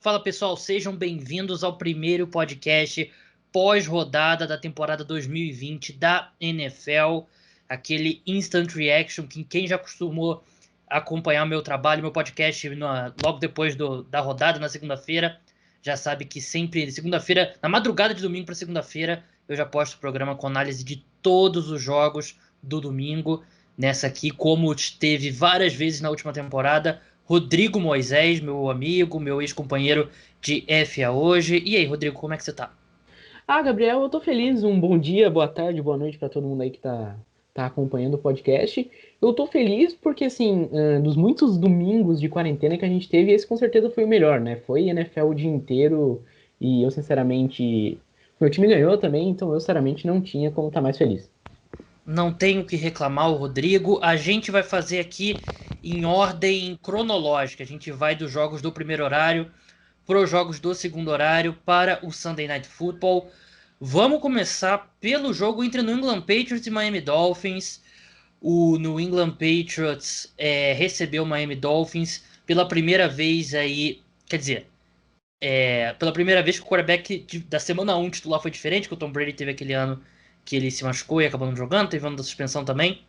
Fala pessoal, sejam bem-vindos ao primeiro podcast pós-rodada da temporada 2020 da NFL, aquele Instant Reaction que quem já costumou acompanhar meu trabalho, meu podcast logo depois da rodada na segunda-feira, já sabe que sempre, segunda-feira, na madrugada de domingo para segunda-feira, eu já posto o programa com análise de todos os jogos do domingo. Nessa aqui, como teve várias vezes na última temporada, Rodrigo Moisés, meu amigo, meu ex-companheiro de FA hoje. E aí, Rodrigo, como é que você tá? Gabriel, eu tô feliz. Um bom dia, boa tarde, boa noite pra todo mundo aí que tá acompanhando o podcast. Eu tô feliz porque, assim, dos muitos domingos de quarentena que a gente teve, esse com certeza foi o melhor, né? Foi NFL o dia inteiro e eu, sinceramente, meu time ganhou também, então eu, sinceramente, não tinha como estar mais feliz. Não tenho que reclamar, o Rodrigo. A gente vai fazer aqui em ordem cronológica. A gente vai dos jogos do primeiro horário para os jogos do segundo horário para o Sunday Night Football. Vamos começar pelo jogo entre New England Patriots e Miami Dolphins. O New England Patriots recebeu o Miami Dolphins pela primeira vez aí. Quer dizer, pela primeira vez que o quarterback da semana 1 titular foi diferente, que o Tom Brady teve aquele ano que ele se machucou e acabou não jogando, teve ano da suspensão também.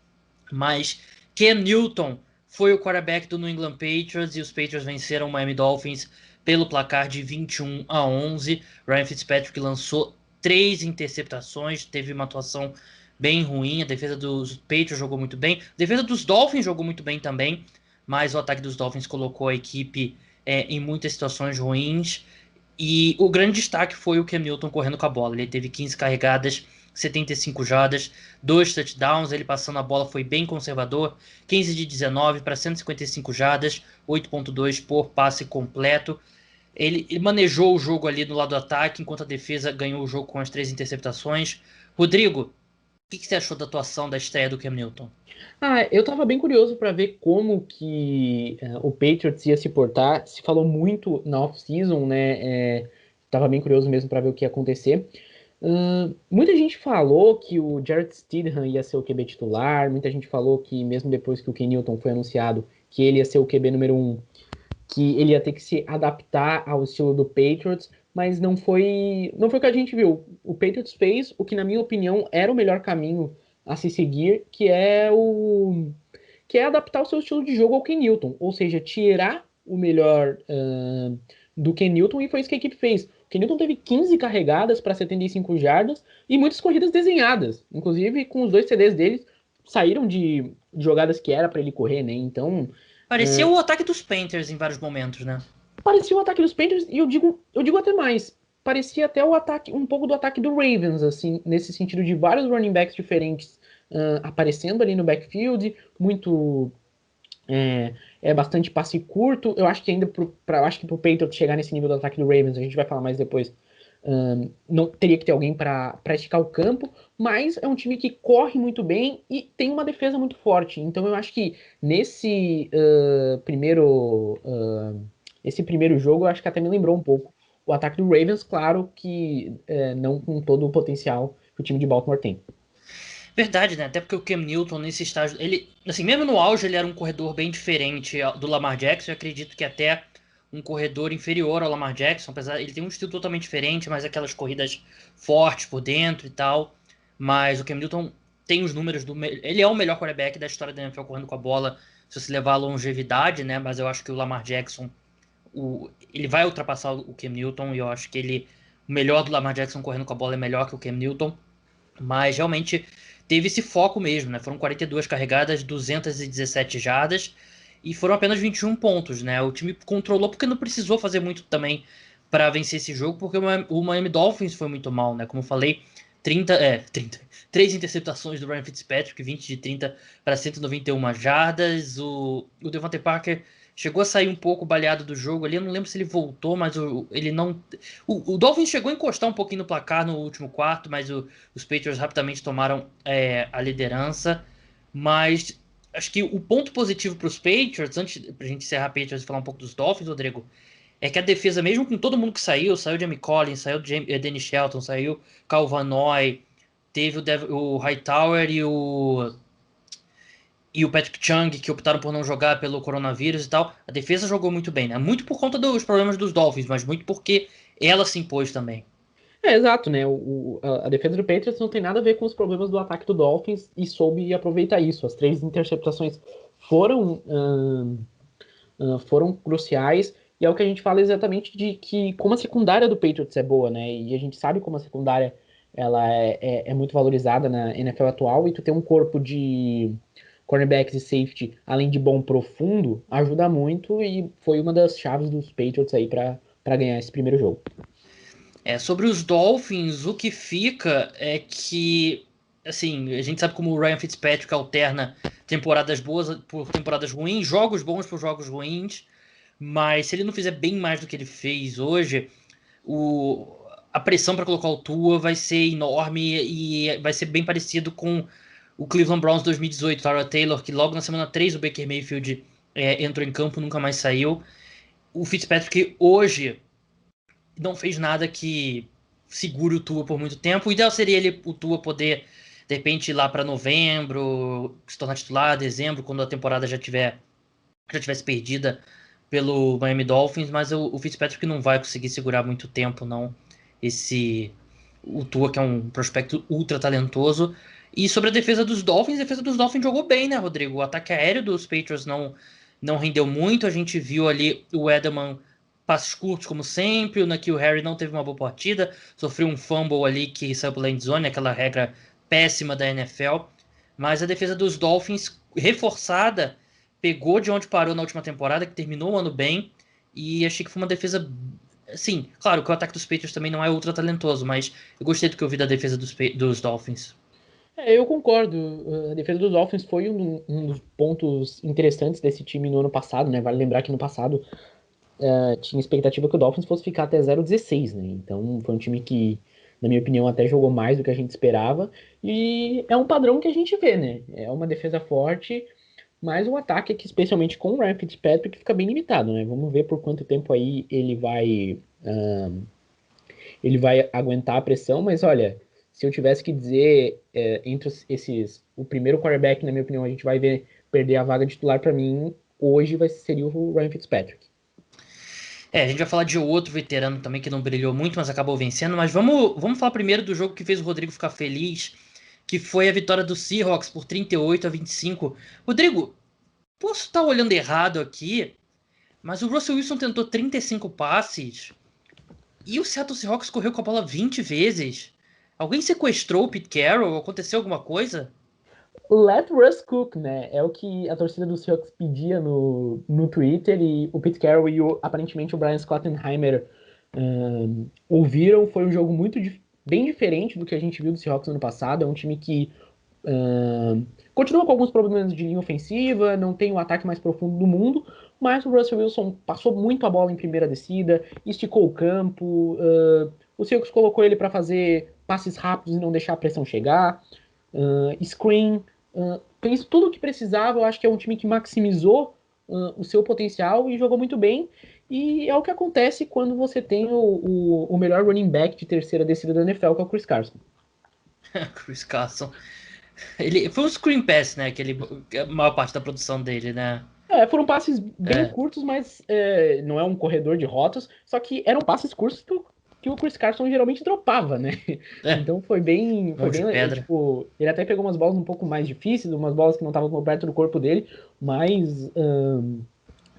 Mas Cam Newton foi o quarterback do New England Patriots e os Patriots venceram o Miami Dolphins pelo placar de 21-11. Ryan Fitzpatrick lançou 3 interceptações, teve uma atuação bem ruim. A defesa dos Patriots jogou muito bem, a defesa dos Dolphins jogou muito bem também, mas o ataque dos Dolphins colocou a equipe em muitas situações ruins. E o grande destaque foi o Cam Newton correndo com a bola. Ele teve 15 carregadas, 75 jardas, 2 touchdowns. Ele passando a bola foi bem conservador, 15 de 19 para 155 jardas, 8,2 por passe completo. Ele manejou o jogo ali no lado do ataque, enquanto a defesa ganhou o jogo com as 3 interceptações. Rodrigo, o que você achou da atuação da estreia do Cam Newton? Eu tava bem curioso pra ver como que o Patriots ia se portar. Se falou muito na off-season, né? Tava bem curioso mesmo pra ver o que ia acontecer. Muita gente falou que o Jarrett Stidham ia ser o QB titular, muita gente falou que mesmo depois que o Ken Newton foi anunciado, que ele ia ser o QB número um, que ele ia ter que se adaptar ao estilo do Patriots, mas não foi o que a gente viu. O Patriots fez o que, na minha opinião, era o melhor caminho a se seguir, que é adaptar o seu estilo de jogo ao Ken Newton, ou seja, tirar o melhor do Ken Newton, e foi isso que a equipe fez. O Ken Newton teve 15 carregadas para 75 jardas e muitas corridas desenhadas, inclusive com os dois CDs deles saíram de jogadas que era para ele correr, né? Então, Parecia o ataque dos Panthers em vários momentos, né? parecia o ataque dos Panthers, e eu digo até mais. Parecia até o ataque, um pouco do ataque do Ravens, assim, nesse sentido de vários running backs diferentes aparecendo ali no backfield, muito bastante passe curto. Eu acho que ainda acho que pro Patriots chegar nesse nível do ataque do Ravens, a gente vai falar mais depois. Não teria que ter alguém para esticar o campo, mas é um time que corre muito bem e tem uma defesa muito forte. Então eu acho que nesse esse primeiro jogo, eu acho que até me lembrou um pouco o ataque do Ravens, claro que não com todo o potencial que o time de Baltimore tem. Verdade, né? Até porque o Cam Newton nesse estágio, ele, assim, mesmo no auge, ele era um corredor bem diferente do Lamar Jackson. Eu acredito que até um corredor inferior ao Lamar Jackson, apesar ele tem um estilo totalmente diferente, mas aquelas corridas fortes por dentro e tal. Mas o Cam Newton tem os números ele é o melhor quarterback da história da NFL correndo com a bola, se você levar a longevidade, né? Mas eu acho que o Lamar Jackson, ele vai ultrapassar o Cam Newton e eu acho que o melhor do Lamar Jackson correndo com a bola é melhor que o Cam Newton. Mas realmente teve esse foco mesmo, né? Foram 42 carregadas, 217 jardas e foram apenas 21 pontos, né? O time controlou porque não precisou fazer muito também para vencer esse jogo, porque o Miami Dolphins foi muito mal, né? Como eu falei, 3 interceptações do Ryan Fitzpatrick, 20 de 30 para 191 jardas. O Devontae Parker chegou a sair um pouco baleado do jogo ali, eu não lembro se ele voltou, mas ele não. O Dolphins chegou a encostar um pouquinho no placar no último quarto, mas os Patriots rapidamente tomaram a liderança. Mas acho que o ponto positivo para os Patriots, antes pra gente encerrar Patriots e falar um pouco dos Dolphins, Rodrigo, é que a defesa, mesmo com todo mundo que saiu Jamie Collins, saiu Danny Shelton, saiu Kyle Van Noy, teve o Hightower e o Patrick Chung, que optaram por não jogar pelo coronavírus e tal, a defesa jogou muito bem, né? Muito por conta dos problemas dos Dolphins, mas muito porque ela se impôs também. Exato, né? A defesa do Patriots não tem nada a ver com os problemas do ataque do Dolphins e soube aproveitar isso. As 3 interceptações foram, foram cruciais, e é o que a gente fala exatamente de que como a secundária do Patriots é boa, né? E a gente sabe como a secundária ela é muito valorizada na NFL atual, e tu ter um corpo de cornerbacks e safety, além de bom profundo, ajuda muito, e foi uma das chaves dos Patriots aí para ganhar esse primeiro jogo. Sobre os Dolphins, o que fica é que, assim, a gente sabe como o Ryan Fitzpatrick alterna temporadas boas por temporadas ruins, jogos bons por jogos ruins, mas se ele não fizer bem mais do que ele fez hoje, o, a pressão para colocar o Tua vai ser enorme e vai ser bem parecido com o Cleveland Browns 2018, Tyrod Taylor, que logo na semana 3 o Baker Mayfield entrou em campo, nunca mais saiu. O Fitzpatrick hoje não fez nada que segure o Tua por muito tempo. O ideal seria o Tua poder, de repente, ir lá para novembro, se tornar titular, dezembro, quando a temporada já tivesse perdida pelo Miami Dolphins, mas o Fitzpatrick não vai conseguir segurar muito tempo, não. O Tua, que é um prospecto ultra talentoso. E sobre a defesa dos Dolphins jogou bem, né, Rodrigo? O ataque aéreo dos Patriots não rendeu muito. A gente viu ali o Edelman passes curtos, como sempre. O N'Keal Harry não teve uma boa partida. Sofreu um fumble ali que saiu pela endzone, aquela regra péssima da NFL. Mas a defesa dos Dolphins, reforçada, pegou de onde parou na última temporada, que terminou o ano bem. E achei que foi uma defesa. Sim, claro que o ataque dos Patriots também não é ultra talentoso, mas eu gostei do que eu vi da defesa dos Dolphins. Eu concordo. A defesa dos Dolphins foi um dos pontos interessantes desse time no ano passado, né? Vale lembrar que no passado tinha expectativa que o Dolphins fosse ficar até 0-16, né? Então foi um time que, na minha opinião, até jogou mais do que a gente esperava. E é um padrão que a gente vê, né? É uma defesa forte, mas um ataque que, especialmente com o Ryan Fitzpatrick, fica bem limitado, né? Vamos ver por quanto tempo aí ele vai aguentar a pressão, mas olha, se eu tivesse que dizer entre o primeiro quarterback, na minha opinião, a gente vai ver perder a vaga titular para mim, hoje seria o Ryan Fitzpatrick. A gente vai falar de outro veterano também que não brilhou muito, mas acabou vencendo. Mas vamos falar primeiro do jogo que fez o Rodrigo ficar feliz, que foi a vitória do Seahawks por 38-25. Rodrigo, posso estar olhando errado aqui, mas o Russell Wilson tentou 35 passes e o Seattle Seahawks correu com a bola 20 vezes. Alguém sequestrou o Pete Carroll? Aconteceu alguma coisa? Let Russ cook, né? É o que a torcida do Seahawks pedia no Twitter, e o Pete Carroll e aparentemente o Brian Schottenheimer ouviram. Foi um jogo bem diferente do que a gente viu do Seahawks no ano passado. É um time que continua com alguns problemas de linha ofensiva, não tem o ataque mais profundo do mundo, mas o Russell Wilson passou muito a bola em primeira descida, esticou o campo, o Seahawks colocou ele para fazer passes rápidos e não deixar a pressão chegar, screen, fez tudo o que precisava. Eu acho que é um time que maximizou o seu potencial e jogou muito bem. E é o que acontece quando você tem o melhor running back de terceira descida da NFL, que é o Chris Carson. Chris Carson. Ele foi um screen pass, né? A maior parte da produção dele, né? Foram passes bem curtos, mas não é um corredor de rotas, só que eram passes curtos que o Chris Carson geralmente dropava, né? Então Mão de pedra. tipo, ele até pegou umas bolas um pouco mais difíceis, umas bolas que não estavam perto do corpo dele, mas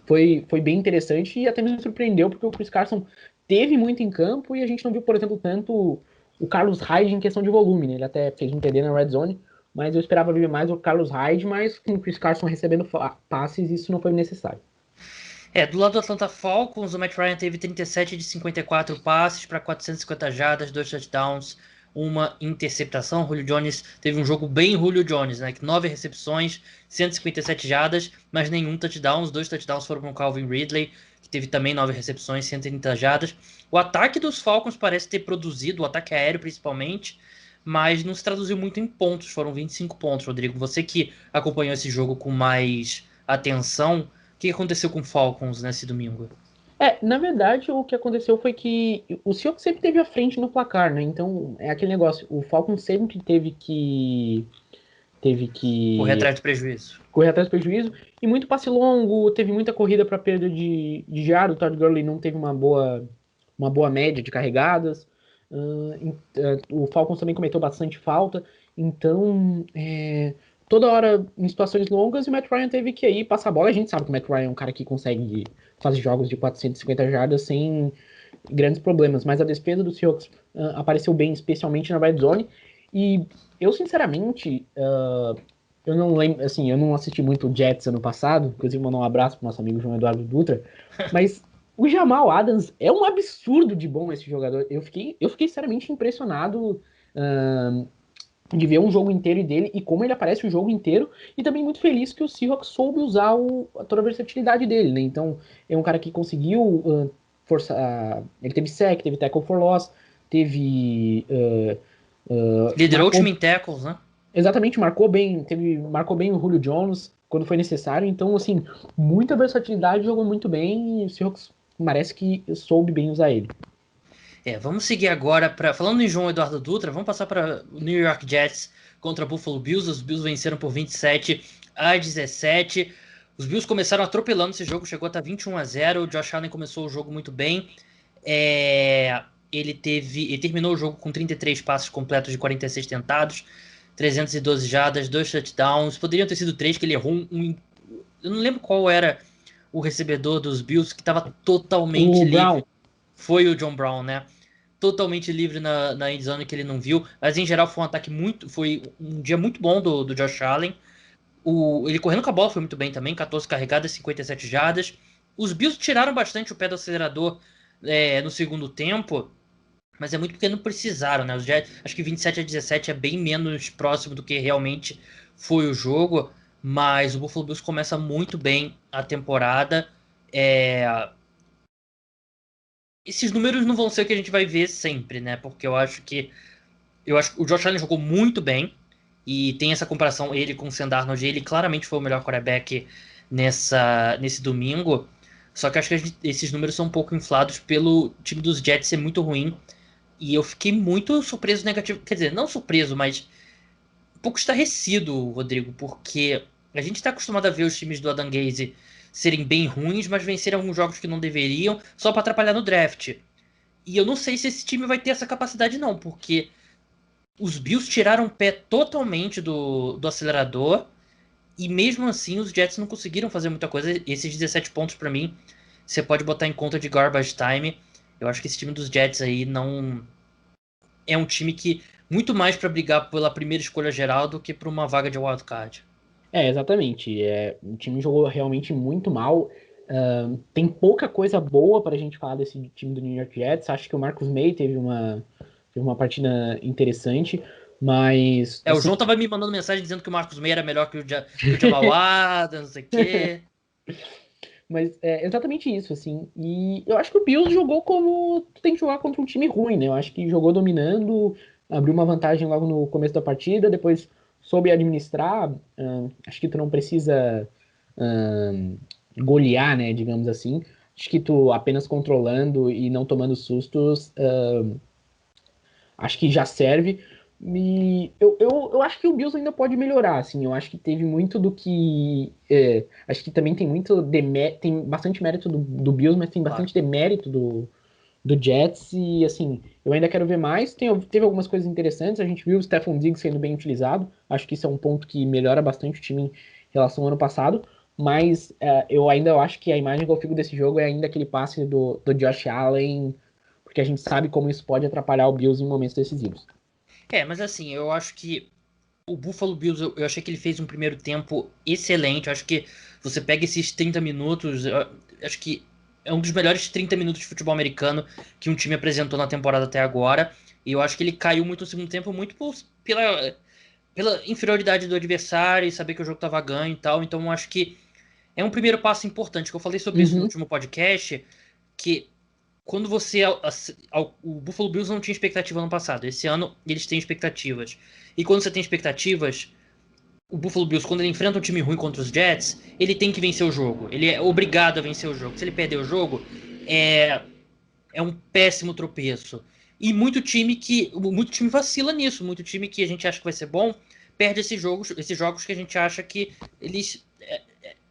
foi bem interessante e até me surpreendeu, porque o Chris Carson teve muito em campo e a gente não viu, por exemplo, tanto o Carlos Hyde em questão de volume, né? Ele até fez um TD na Red Zone, mas eu esperava ver mais o Carlos Hyde, mas com o Chris Carson recebendo passes, isso não foi necessário. Do lado do Atlanta Falcons, o Matt Ryan teve 37 de 54 passes para 450 jardas, 2 touchdowns, uma interceptação. Julio Jones teve um jogo bem Julio Jones, né? 9 recepções, 157 jardas, mas nenhum touchdown. Os 2 touchdowns foram com o Calvin Ridley, que teve também 9 recepções, 130 jardas. O ataque dos Falcons parece ter produzido, o ataque aéreo principalmente, mas não se traduziu muito em pontos. Foram 25 pontos, Rodrigo. Você que acompanhou esse jogo com mais atenção, o que aconteceu com o Falcons nesse domingo? Na verdade, o que aconteceu foi que o Seahawks sempre teve a frente no placar, né? Então, é aquele negócio, o Falcons sempre teve teve que Correr atrás do prejuízo. correr atrás do prejuízo, e muito passe longo, teve muita corrida para perda de jarda, o Todd Gurley não teve uma boa média de carregadas, o Falcons também cometeu bastante falta, então toda hora em situações longas, e o Matt Ryan teve que aí passar a bola. A gente sabe que o Matt Ryan é um cara que consegue fazer jogos de 450 jardas sem grandes problemas, mas a defesa do Seahawks apareceu bem, especialmente na red zone, e eu sinceramente eu não lembro, assim, eu não assisti muito o Jets ano passado, inclusive mandar um abraço pro nosso amigo João Eduardo Dutra, mas o Jamal Adams é um absurdo de bom esse jogador. Eu fiquei seriamente impressionado de ver um jogo inteiro dele e como ele aparece o jogo inteiro, e também muito feliz que o Seahawks soube usar toda a versatilidade dele, né? Então, é um cara que conseguiu forçar. Ele teve sack, teve tackle for loss, teve. Liderou o Marcou time em tackles, né? Exatamente, marcou bem o Julio Jones quando foi necessário. Então, assim, muita versatilidade, jogou muito bem e o Seahawks parece que soube bem usar ele. Vamos seguir agora para falando em João Eduardo Dutra, vamos passar para o New York Jets contra Buffalo Bills. Os Bills venceram por 27-17. Os Bills começaram atropelando esse jogo, chegou a estar 21-0. O Josh Allen começou o jogo muito bem. Ele terminou o jogo com 33 passes completos de 46 tentados, 312 jardas, 2 touchdowns. Poderiam ter sido 3, que ele errou eu não lembro qual era o recebedor dos Bills, que estava totalmente O livre. Brown, Foi o John Brown, né? Totalmente livre na endzone, que ele não viu. Mas em geral foi um dia muito bom do Josh Allen. Ele correndo com a bola foi muito bem também, 14 carregadas, 57 jardas. Os Bills tiraram bastante o pé do acelerador no segundo tempo, mas é muito porque não precisaram, né? Os Jets, acho que 27-17 é bem menos próximo do que realmente foi o jogo, mas o Buffalo Bills começa muito bem a temporada. Esses números não vão ser o que a gente vai ver sempre, né? Porque eu acho que o Josh Allen jogou muito bem e tem essa comparação ele com o Sam Darnold. Ele claramente foi o melhor quarterback nesse domingo. Só que acho que esses números são um pouco inflados pelo time dos Jets ser muito ruim. E eu fiquei muito surpreso negativo. Quer dizer, não surpreso, mas um pouco estarrecido, Rodrigo, porque a gente está acostumado a ver os times do Adam Gaze serem bem ruins, mas vencerem alguns jogos que não deveriam, só para atrapalhar no draft. E eu não sei se esse time vai ter essa capacidade, não, porque os Bills tiraram o pé totalmente do acelerador e mesmo assim os Jets não conseguiram fazer muita coisa. Esses 17 pontos, para mim, você pode botar em conta de garbage time. Eu acho que esse time dos Jets aí não. É um time que muito mais para brigar pela primeira escolha geral do que por uma vaga de wildcard. exatamente. O time jogou realmente muito mal. Tem pouca coisa boa para a gente falar desse time do New York Jets. Acho que o Marcus May teve uma partida interessante, mas O assim, João tava me mandando mensagem dizendo que o Marcos Meira era melhor que o Jamal Adams, não sei o quê. mas é exatamente isso, assim. E eu acho que o Bills jogou como tu tem que jogar contra um time ruim, né? Eu acho que jogou dominando, abriu uma vantagem logo no começo da partida, depois soube administrar. Acho que tu não precisa golear, né? Digamos assim. Acho que tu apenas controlando e não tomando sustos, acho que já serve. E eu acho que o Bills ainda pode melhorar, assim. Eu acho que teve muito do que. Acho que também tem bastante mérito do Bills, mas tem Claro. bastante demérito do Jets. E assim, eu ainda quero ver mais. Teve algumas coisas interessantes. A gente viu o Stephon Diggs sendo bem utilizado. Acho que isso é um ponto que melhora bastante o time em relação ao ano passado. Mas eu ainda acho que a imagem que eu fico desse jogo é ainda aquele passe do Josh Allen, porque a gente sabe como isso pode atrapalhar o Bills em momentos decisivos. Mas assim, eu acho que o Buffalo Bills, eu achei que ele fez um primeiro tempo excelente. Eu acho que você pega esses 30 minutos, eu acho que é um dos melhores 30 minutos de futebol americano que um time apresentou na temporada até agora. E eu acho que ele caiu muito no segundo tempo, muito pela inferioridade do adversário e saber que o jogo estava ganho e tal. Então eu acho que é um primeiro passo importante, que eu falei sobre isso no Uhum. último podcast, que quando o Buffalo Bills não tinha expectativa no passado. Esse ano eles têm expectativas. E quando você tem expectativas, o Buffalo Bills, quando ele enfrenta um time ruim contra os Jets, ele tem que vencer o jogo. Ele é obrigado a vencer o jogo. Se ele perder o jogo, é, é um péssimo tropeço. E muito time vacila nisso. Muito time que a gente acha que vai ser bom perde esses jogos que a gente acha que eles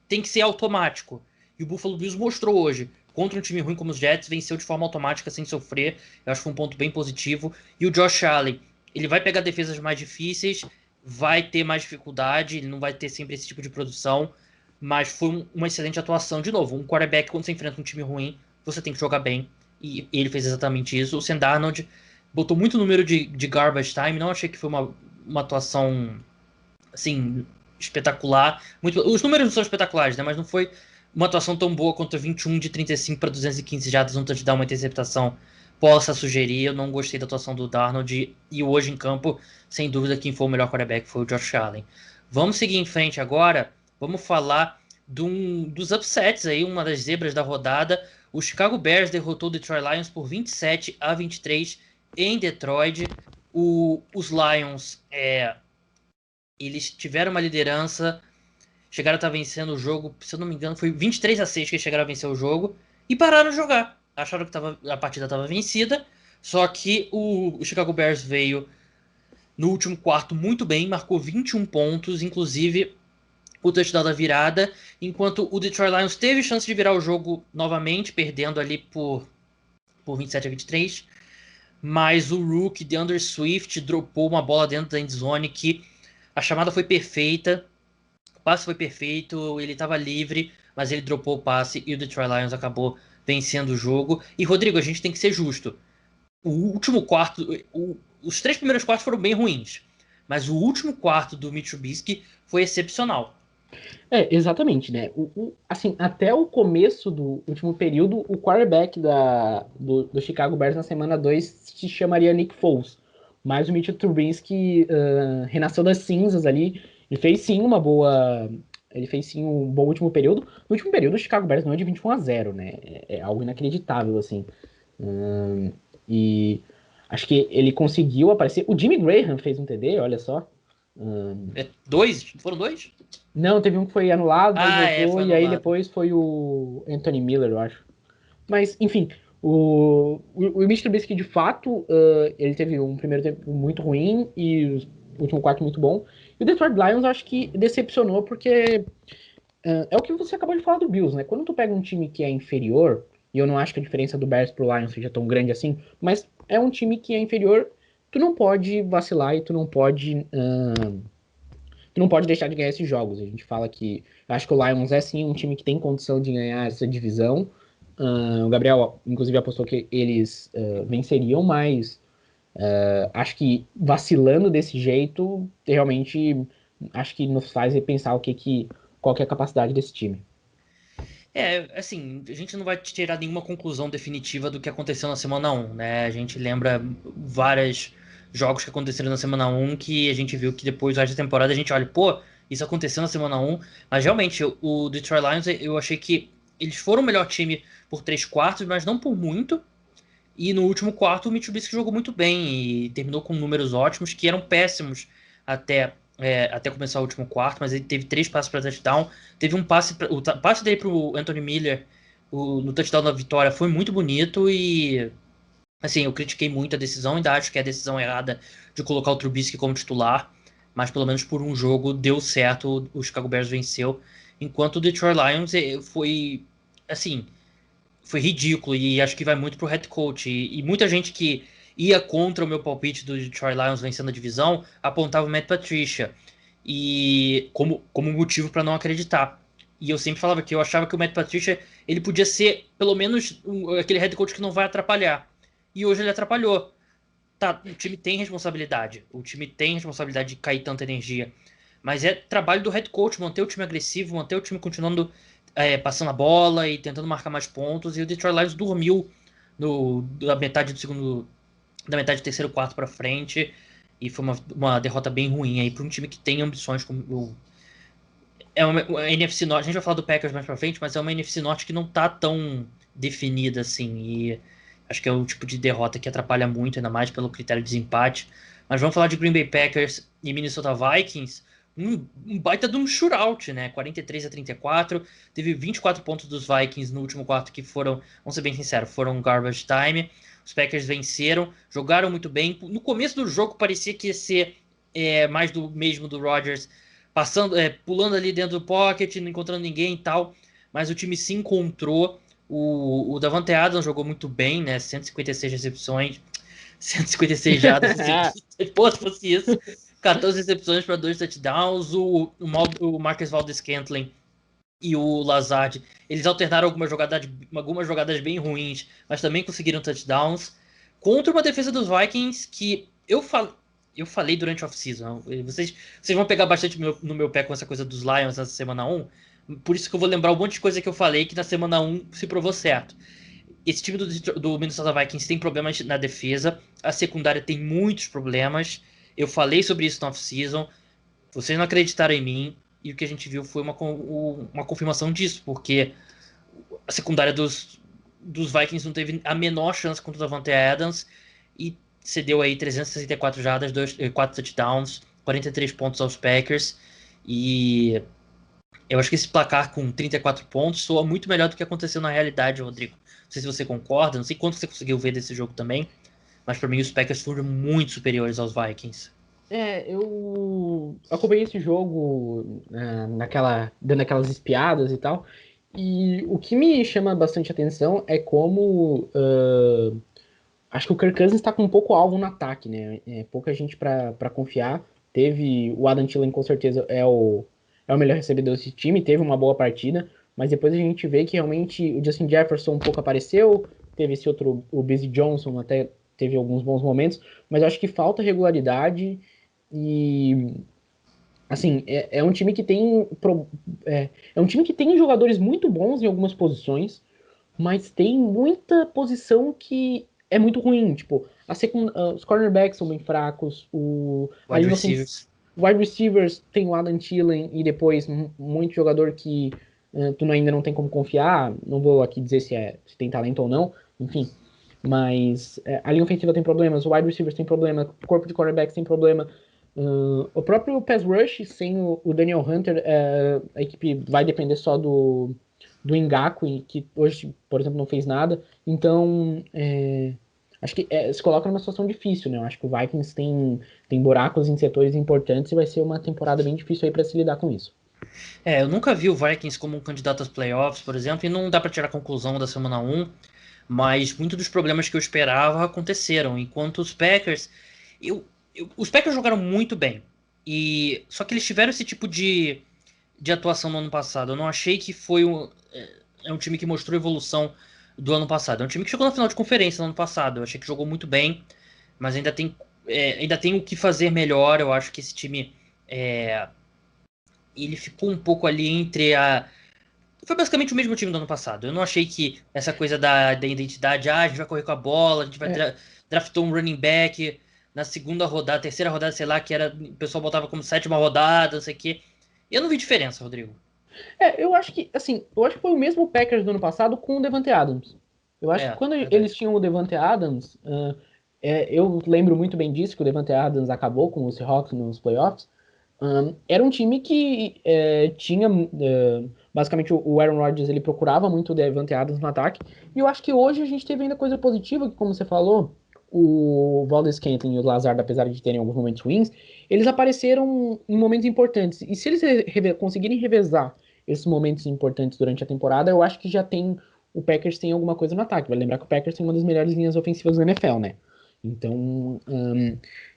tem que ser automático. E o Buffalo Bills mostrou hoje, contra um time ruim como os Jets, venceu de forma automática, sem sofrer. Eu acho que foi um ponto bem positivo. E o Josh Allen, ele vai pegar defesas mais difíceis, vai ter mais dificuldade, ele não vai ter sempre esse tipo de produção, mas foi uma excelente atuação. De novo, um quarterback, quando você enfrenta um time ruim, você tem que jogar bem, e ele fez exatamente isso. O Sam Darnold botou muito número de garbage time, não achei que foi uma atuação, assim, espetacular. Os números não são espetaculares, né, mas não foi uma atuação tão boa quanto 21 de 35 para 215 jardas, um touchdown, uma interceptação possa sugerir. Eu não gostei da atuação do Darnold, e hoje em campo, sem dúvida, quem foi o melhor quarterback foi o Josh Allen. Vamos seguir em frente agora, vamos falar dos upsets aí, uma das zebras da rodada. O Chicago Bears derrotou o Detroit Lions por 27-23 em Detroit. Os Lions, eles tiveram uma liderança, chegaram a estar vencendo o jogo, se eu não me engano, foi 23-6 que eles chegaram a vencer o jogo, e pararam de jogar. Acharam que a partida estava vencida, só que o Chicago Bears veio no último quarto muito bem, marcou 21 pontos, inclusive o touchdown da virada, enquanto o Detroit Lions teve chance de virar o jogo novamente, perdendo ali por 27-23, mas o rookie DeAndre Swift dropou uma bola dentro da endzone que a chamada foi perfeita, o passe foi perfeito, ele estava livre, mas ele dropou o passe e o Detroit Lions acabou vencendo o jogo. E, Rodrigo, a gente tem que ser justo. O último quarto, os 3 primeiros quartos foram bem ruins, mas o último quarto do Mitch Trubisky foi excepcional. Exatamente, né? Assim, até o começo do último período, o quarterback do Chicago Bears na semana 2 se chamaria Nick Foles. Mas o Mitchell Trubisky renasceu das cinzas ali. Ele fez sim um bom último período. No último período, o Chicago Bears não é de 21-0, né? É algo inacreditável, assim. E acho que ele conseguiu aparecer. O Jimmy Graham fez um TD, olha só. Foram dois? Não, teve um que foi anulado, aí voltou, foi e aí anulado. depois foi o Anthony Miller, eu acho. Mas, enfim, o Mitch Trubisky, de fato, ele teve um primeiro tempo muito ruim e o último quarto muito bom. E o Detroit Lions, acho que decepcionou porque é o que você acabou de falar do Bills, né? Quando tu pega um time que é inferior, e eu não acho que a diferença do Bears pro Lions seja tão grande assim, mas é um time que é inferior, tu não pode vacilar e tu não pode deixar de ganhar esses jogos. A gente fala que eu acho que o Lions é sim um time que tem condição de ganhar essa divisão. O Gabriel, inclusive, apostou que eles venceriam, mas acho que vacilando desse jeito, realmente acho que nos faz repensar qual que é a capacidade desse time. Assim, a gente não vai tirar nenhuma conclusão definitiva do que aconteceu na semana 1, né? A gente lembra vários jogos que aconteceram na semana 1 que a gente viu que depois, da temporada, a gente olha, pô, isso aconteceu na semana 1, mas realmente, o Detroit Lions, eu achei que eles foram o melhor time por 3 quartos, mas não por muito, e no último quarto o Mitch Trubisky jogou muito bem e terminou com números ótimos, que eram péssimos até começar o último quarto, mas ele teve 3 passes para touchdown. Teve um passe, o passe dele para o Anthony Miller no touchdown da vitória foi muito bonito e, assim, eu critiquei muito a decisão, ainda acho que é a decisão errada de colocar o Trubisky como titular, mas pelo menos por um jogo deu certo, o Chicago Bears venceu, enquanto o Detroit Lions assim, foi ridículo e acho que vai muito pro head coach. E muita gente que ia contra o meu palpite do Detroit Lions vencendo a divisão apontava o Matt Patricia e como motivo para não acreditar. E eu sempre falava que eu achava que o Matt Patricia ele podia ser pelo menos aquele head coach que não vai atrapalhar. E hoje ele atrapalhou. Tá, o time tem responsabilidade. O time tem responsabilidade de cair tanta energia. Mas é trabalho do head coach manter o time agressivo, manter o time continuando passando a bola e tentando marcar mais pontos. E o Detroit Lions dormiu da metade do segundo, da metade do terceiro quarto para frente. E foi uma derrota bem ruim aí para um time que tem ambições como uma NFC Norte. A gente vai falar do Packers mais para frente, mas é uma NFC Norte que não tá tão definida assim. E acho que é o tipo de derrota que atrapalha muito, ainda mais pelo critério de desempate. Mas vamos falar de Green Bay Packers e Minnesota Vikings. Um baita de um shootout, né? 43-34. Teve 24 pontos dos Vikings no último quarto que foram, vamos ser bem sinceros, foram garbage time. Os Packers venceram, jogaram muito bem. No começo do jogo parecia que ia ser mais do mesmo do Rodgers, pulando ali dentro do pocket, não encontrando ninguém e tal, mas o time se encontrou. O Davante Adams jogou muito bem, né? 156 recepções, 156 jardas seguidas. Pô, se fosse isso, 14 recepções para 2 touchdowns. O Marcus Valdes-Scantling e o Lazard, eles alternaram algumas jogadas bem ruins, mas também conseguiram touchdowns contra uma defesa dos Vikings que eu falei durante a off-season. Vocês vão pegar bastante no meu pé com essa coisa dos Lions nessa semana 1. Por isso que eu vou lembrar um monte de coisa que eu falei que na semana 1 se provou certo. Esse time do Minnesota Vikings tem problemas na defesa. A secundária tem muitos problemas. Eu falei sobre isso na off-season. Vocês não acreditaram em mim. E o que a gente viu foi uma confirmação disso. Porque a secundária dos Vikings não teve a menor chance contra o Davante Adams. E cedeu aí 364 jardas, 4 touchdowns, 43 pontos aos Packers. E eu acho que esse placar com 34 pontos soa muito melhor do que aconteceu na realidade, Rodrigo. Não sei se você concorda, não sei quanto você conseguiu ver desse jogo também, mas para mim os Packers foram muito superiores aos Vikings. Eu acompanhei esse jogo dando aquelas espiadas e tal, e o que me chama bastante atenção é como acho que o Kirk Cousins está com um pouco alvo no ataque, né? Pouca gente para confiar. Teve o Adam Thielen, com certeza é o melhor recebedor desse time, teve uma boa partida, mas depois a gente vê que realmente o Justin Jefferson um pouco apareceu, teve esse outro, o Busy Johnson até teve alguns bons momentos, mas eu acho que falta regularidade e assim, é um time que tem é um time que tem jogadores muito bons em algumas posições, mas tem muita posição que é muito ruim. Tipo, os cornerbacks são bem fracos, a Wide linha receivers. wide receivers tem o Adam Thielen e depois muito jogador que tu ainda não tem como confiar. Não vou aqui dizer se tem talento ou não, enfim. Mas a linha ofensiva tem problemas, o wide receivers tem problema, o corpo de cornerbacks tem problema. O próprio pass rush, sem o Daniel Hunter, a equipe vai depender só do Ngakoue, que hoje, por exemplo, não fez nada. Então, acho que se coloca numa situação difícil, né? Eu acho que o Vikings tem buracos em setores importantes e vai ser uma temporada bem difícil aí para se lidar com isso. Eu nunca vi o Vikings como um candidato aos playoffs, por exemplo, e não dá para tirar a conclusão da semana 1, mas muitos dos problemas que eu esperava aconteceram, enquanto os Packers, os Packers jogaram muito bem, e só que eles tiveram esse tipo de atuação no ano passado. Eu não achei que foi um time que mostrou evolução do ano passado. É um time que chegou na final de conferência no ano passado. Eu achei que jogou muito bem, mas ainda tem o que fazer melhor. Eu acho que esse time ele ficou um pouco ali entre a. Foi basicamente o mesmo time do ano passado. Eu não achei que essa coisa da identidade, a gente vai correr com a bola, a gente vai draftou um running back na segunda rodada, terceira rodada, sei lá, que era o pessoal botava como sétima rodada, não sei o quê. Eu não vi diferença, Rodrigo. Eu acho que, assim, foi o mesmo Packers do ano passado com o Devante Adams. Eu acho que quando eles Verdade. tinham o Devante Adams, eu lembro muito bem disso, que o Devante Adams acabou com o Seahawks nos playoffs. Era um time que tinha, basicamente, o Aaron Rodgers, ele procurava muito o Devante Adams no ataque, e eu acho que hoje a gente teve ainda coisa positiva, que como você falou, o Valdes-Scantling e o Lazard, apesar de terem alguns momentos ruins, eles apareceram em momentos importantes, e se eles conseguirem revezar esses momentos importantes durante a temporada, eu acho que o Packers tem alguma coisa no ataque. Vai lembrar que o Packers tem uma das melhores linhas ofensivas da NFL, né? Então,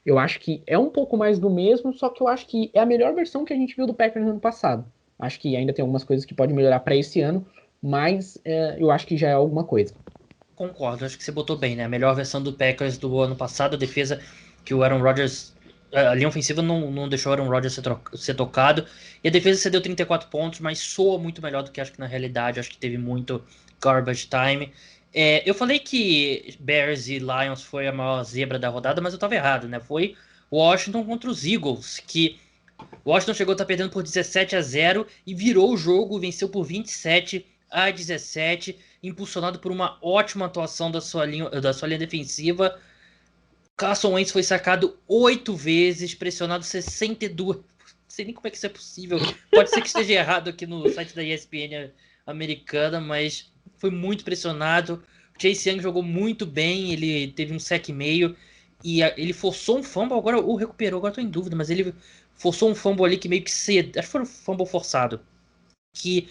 eu acho que é um pouco mais do mesmo, só que eu acho que é a melhor versão que a gente viu do Packers no ano passado. Acho que ainda tem algumas coisas que podem melhorar para esse ano, mas eu acho que já é alguma coisa. Concordo, acho que você botou bem, né? A melhor versão do Packers do ano passado, a defesa que o Aaron Rodgers. A linha ofensiva não deixou o Aaron Rodgers ser tocado. E a defesa cedeu 34 pontos, mas soa muito melhor do que acho que na realidade. Acho que teve muito garbage time. Eu falei que Bears e Lions foi a maior zebra da rodada, mas eu tava errado, né? Foi Washington contra os Eagles, que Washington chegou a estar perdendo por 17-0 e virou o jogo, venceu por 27-17, impulsionado por uma ótima atuação da sua linha defensiva. Carson Wentz foi sacado 8 vezes, pressionado 62. Não sei nem como é que isso é possível. Pode ser que esteja errado aqui no site da ESPN americana, mas foi muito pressionado. O Chase Young jogou muito bem, ele teve um sec e meio. e ele forçou um fumble, agora o recuperou, agora tô em dúvida, mas ele forçou um fumble ali que meio que cedo, acho que foi um fumble forçado, que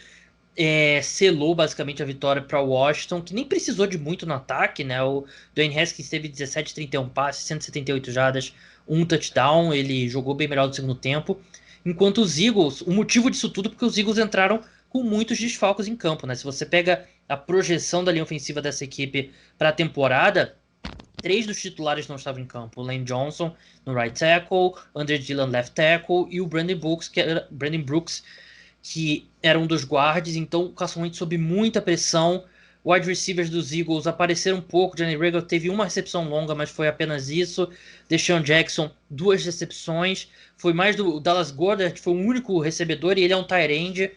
selou basicamente a vitória para o Washington, que nem precisou de muito no ataque, né? O Dwayne Haskins teve 17 31 passes, 178 jardas, um touchdown, ele jogou bem melhor no segundo tempo. Enquanto os Eagles, o motivo disso tudo é porque os Eagles entraram com muitos desfalques em campo, né? Se você pega a projeção da linha ofensiva dessa equipe para a temporada, 3 dos titulares não estavam em campo. O Lane Johnson no right tackle, Andre Dillon left tackle e o Brandon Brooks, que era um dos guards. Então o Carson Wentz sob muita pressão. Wide receivers dos Eagles apareceram um pouco. Johnny Regal teve uma recepção longa, mas foi apenas isso. DeSean Jackson, 2 recepções. Foi mais do Dallas Goedert, foi o único recebedor e ele é um tight end.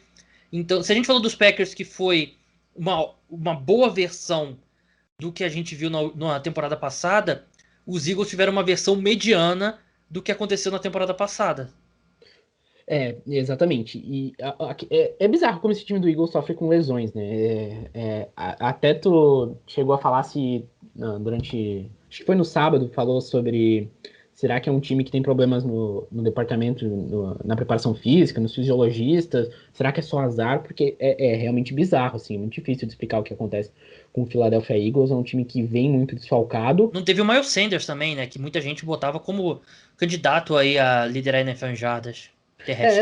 Então, se a gente falou dos Packers que foi uma boa versão do que a gente viu na temporada passada, os Eagles tiveram uma versão mediana do que aconteceu na temporada passada. Exatamente. E é bizarro como esse time do Eagles sofre com lesões, né? Até tu chegou a falar se durante. Acho que foi no sábado, falou sobre. Será que é um time que tem problemas no departamento, na preparação física, nos fisiologistas? Será que é só azar? Porque é realmente bizarro, assim, muito difícil de explicar o que acontece com o Philadelphia Eagles. É um time que vem muito desfalcado. Não teve o Miles Sanders também, né? Que muita gente botava como candidato aí a liderar a NFL em jardas terrestres.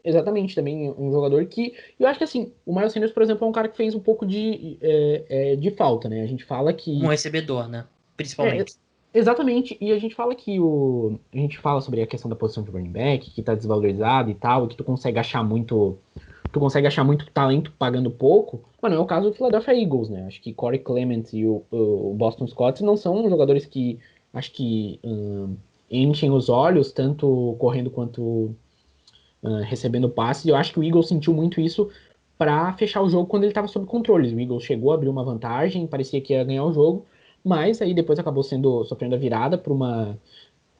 Exatamente, também um jogador que. Eu acho que assim, o Miles Sanders, por exemplo, é um cara que fez um pouco de falta, né? A gente fala Um que. recebedor, né? É, Principalmente. exatamente, e a gente fala que o. A gente fala sobre a questão da posição de running back, que tá desvalorizado e tal, e que tu consegue achar muito. Tu consegue achar muito talento pagando pouco. Mano, é o caso do Philadelphia Eagles, né? Acho que Corey Clement e o Boston Scott não são jogadores que acho que enchem os olhos, tanto correndo quanto recebendo passes. E eu acho que o Eagles sentiu muito isso para fechar o jogo quando ele estava sob controle. O Eagles chegou a abrir uma vantagem, parecia que ia ganhar o jogo, mas aí depois acabou sofrendo a virada por uma,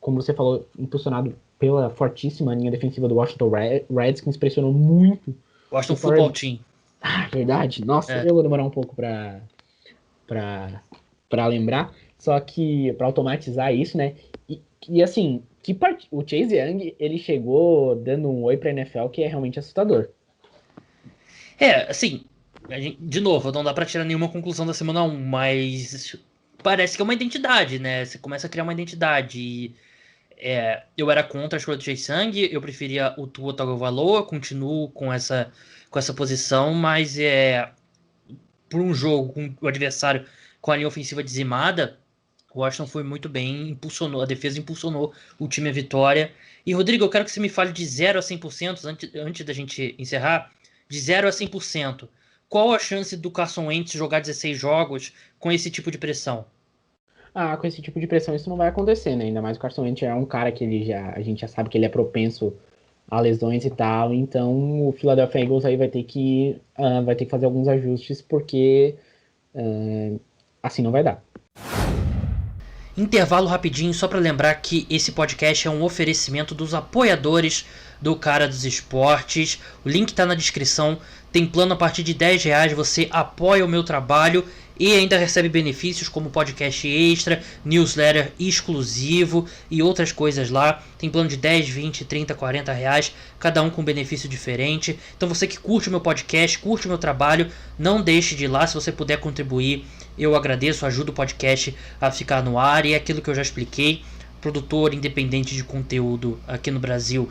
como você falou, impulsionado pela fortíssima linha defensiva do Washington Redskins, pressionou muito Washington o Football Florida. Team. Ah, verdade. Nossa, É. eu vou demorar um pouco para lembrar, só que para automatizar isso, né? E assim, o Chase Young, ele chegou dando um oi pra NFL que é realmente assustador. Assim, de novo, não dá pra tirar nenhuma conclusão da semana 1, mas parece que é uma identidade, né? Você começa a criar uma identidade. Eu era contra a escolha do Chase Young, eu preferia o Tua Tagovailoa, continuo com essa posição, mas por um jogo com o adversário com a linha ofensiva dizimada, o Washington foi muito bem, impulsionou, a defesa impulsionou o time à vitória. E Rodrigo, eu quero que você me fale de 0 a 100% antes da gente encerrar, de 0 a 100%. Qual a chance do Carson Wentz jogar 16 jogos com esse tipo de pressão? Ah, com esse tipo de pressão isso não vai acontecer, né? Ainda mais o Carson Wentz é um cara que a gente já sabe que ele é propenso a lesões e tal, então o Philadelphia Eagles aí vai ter que fazer alguns ajustes porque assim não vai dar. Intervalo rapidinho, só para lembrar que esse podcast é um oferecimento dos apoiadores do Cara dos Esportes. O link está na descrição. Tem plano a partir de R$10, você apoia o meu trabalho e ainda recebe benefícios como podcast extra, newsletter exclusivo e outras coisas lá. Tem plano de 10, 20, 30, R$40, cada um com benefício diferente. Então você que curte o meu podcast, curte o meu trabalho, não deixe de ir lá. Se você puder contribuir, eu agradeço, ajuda o podcast a ficar no ar. E é aquilo que eu já expliquei, produtor independente de conteúdo aqui no Brasil,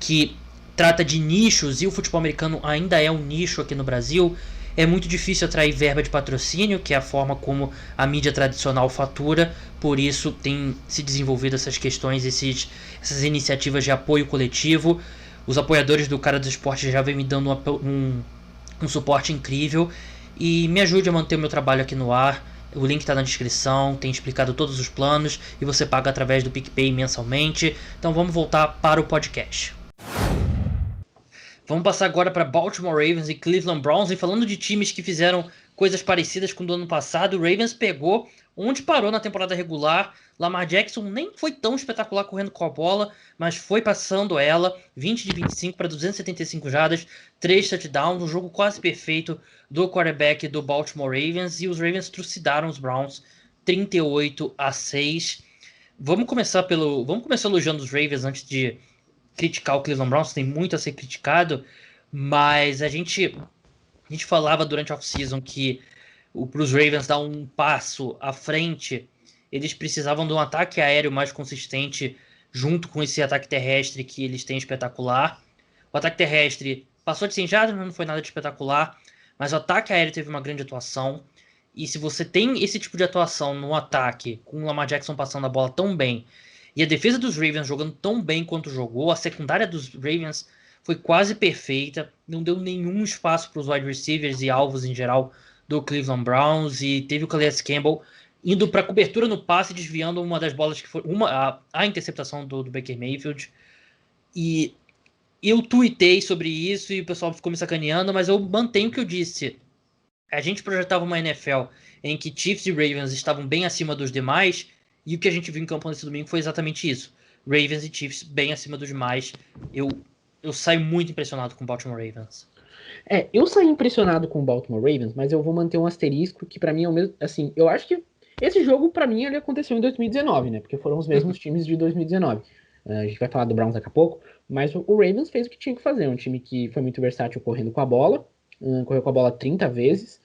que trata de nichos, e o futebol americano ainda é um nicho aqui no Brasil, é muito difícil atrair verba de patrocínio, que é a forma como a mídia tradicional fatura. Por isso tem se desenvolvido essas questões, essas iniciativas de apoio coletivo. Os apoiadores do Cara dos Esportes já vem me dando um suporte incrível e me ajude a manter o meu trabalho aqui no ar. O link está na descrição, tem explicado todos os planos e você paga através do PicPay mensalmente. Então vamos voltar para o podcast. Vamos passar agora para Baltimore Ravens e Cleveland Browns. E falando de times que fizeram coisas parecidas com o do ano passado, o Ravens pegou onde parou na temporada regular. Lamar Jackson nem foi tão espetacular correndo com a bola, mas foi passando ela, 20 de 25 para 275 jardas, 3 touchdowns, um jogo quase perfeito do quarterback do Baltimore Ravens. E os Ravens trucidaram os Browns 38 a 6. Vamos começar elogiando os Ravens antes de criticar o Cleveland Browns. Tem muito a ser criticado, mas a gente falava durante a off-season que para os Ravens dar um passo à frente, eles precisavam de um ataque aéreo mais consistente junto com esse ataque terrestre que eles têm espetacular. O ataque terrestre passou de 100 jardas, mas não foi nada de espetacular. Mas o ataque aéreo teve uma grande atuação. E se você tem esse tipo de atuação no ataque, com o Lamar Jackson passando a bola tão bem, e a defesa dos Ravens jogando tão bem quanto jogou, a secundária dos Ravens foi quase perfeita, não deu nenhum espaço para os wide receivers e alvos em geral do Cleveland Browns, e teve o Calais Campbell indo para cobertura no passe, desviando uma das bolas que foi a interceptação do Baker Mayfield. E eu tuitei sobre isso e o pessoal ficou me sacaneando, mas eu mantenho o que eu disse. A gente projetava uma NFL em que Chiefs e Ravens estavam bem acima dos demais, e o que a gente viu em campo nesse domingo foi exatamente isso. Ravens e Chiefs bem acima dos demais. Eu saio muito impressionado com o Baltimore Ravens. Eu saí impressionado com o Baltimore Ravens, mas eu vou manter um asterisco que pra mim é o mesmo, assim, eu acho que esse jogo pra mim ele aconteceu em 2019, né? Porque foram os mesmos times de 2019. A gente vai falar do Browns daqui a pouco, mas o Ravens fez o que tinha que fazer, um time que foi muito versátil correndo com a bola, correu com a bola 30 vezes,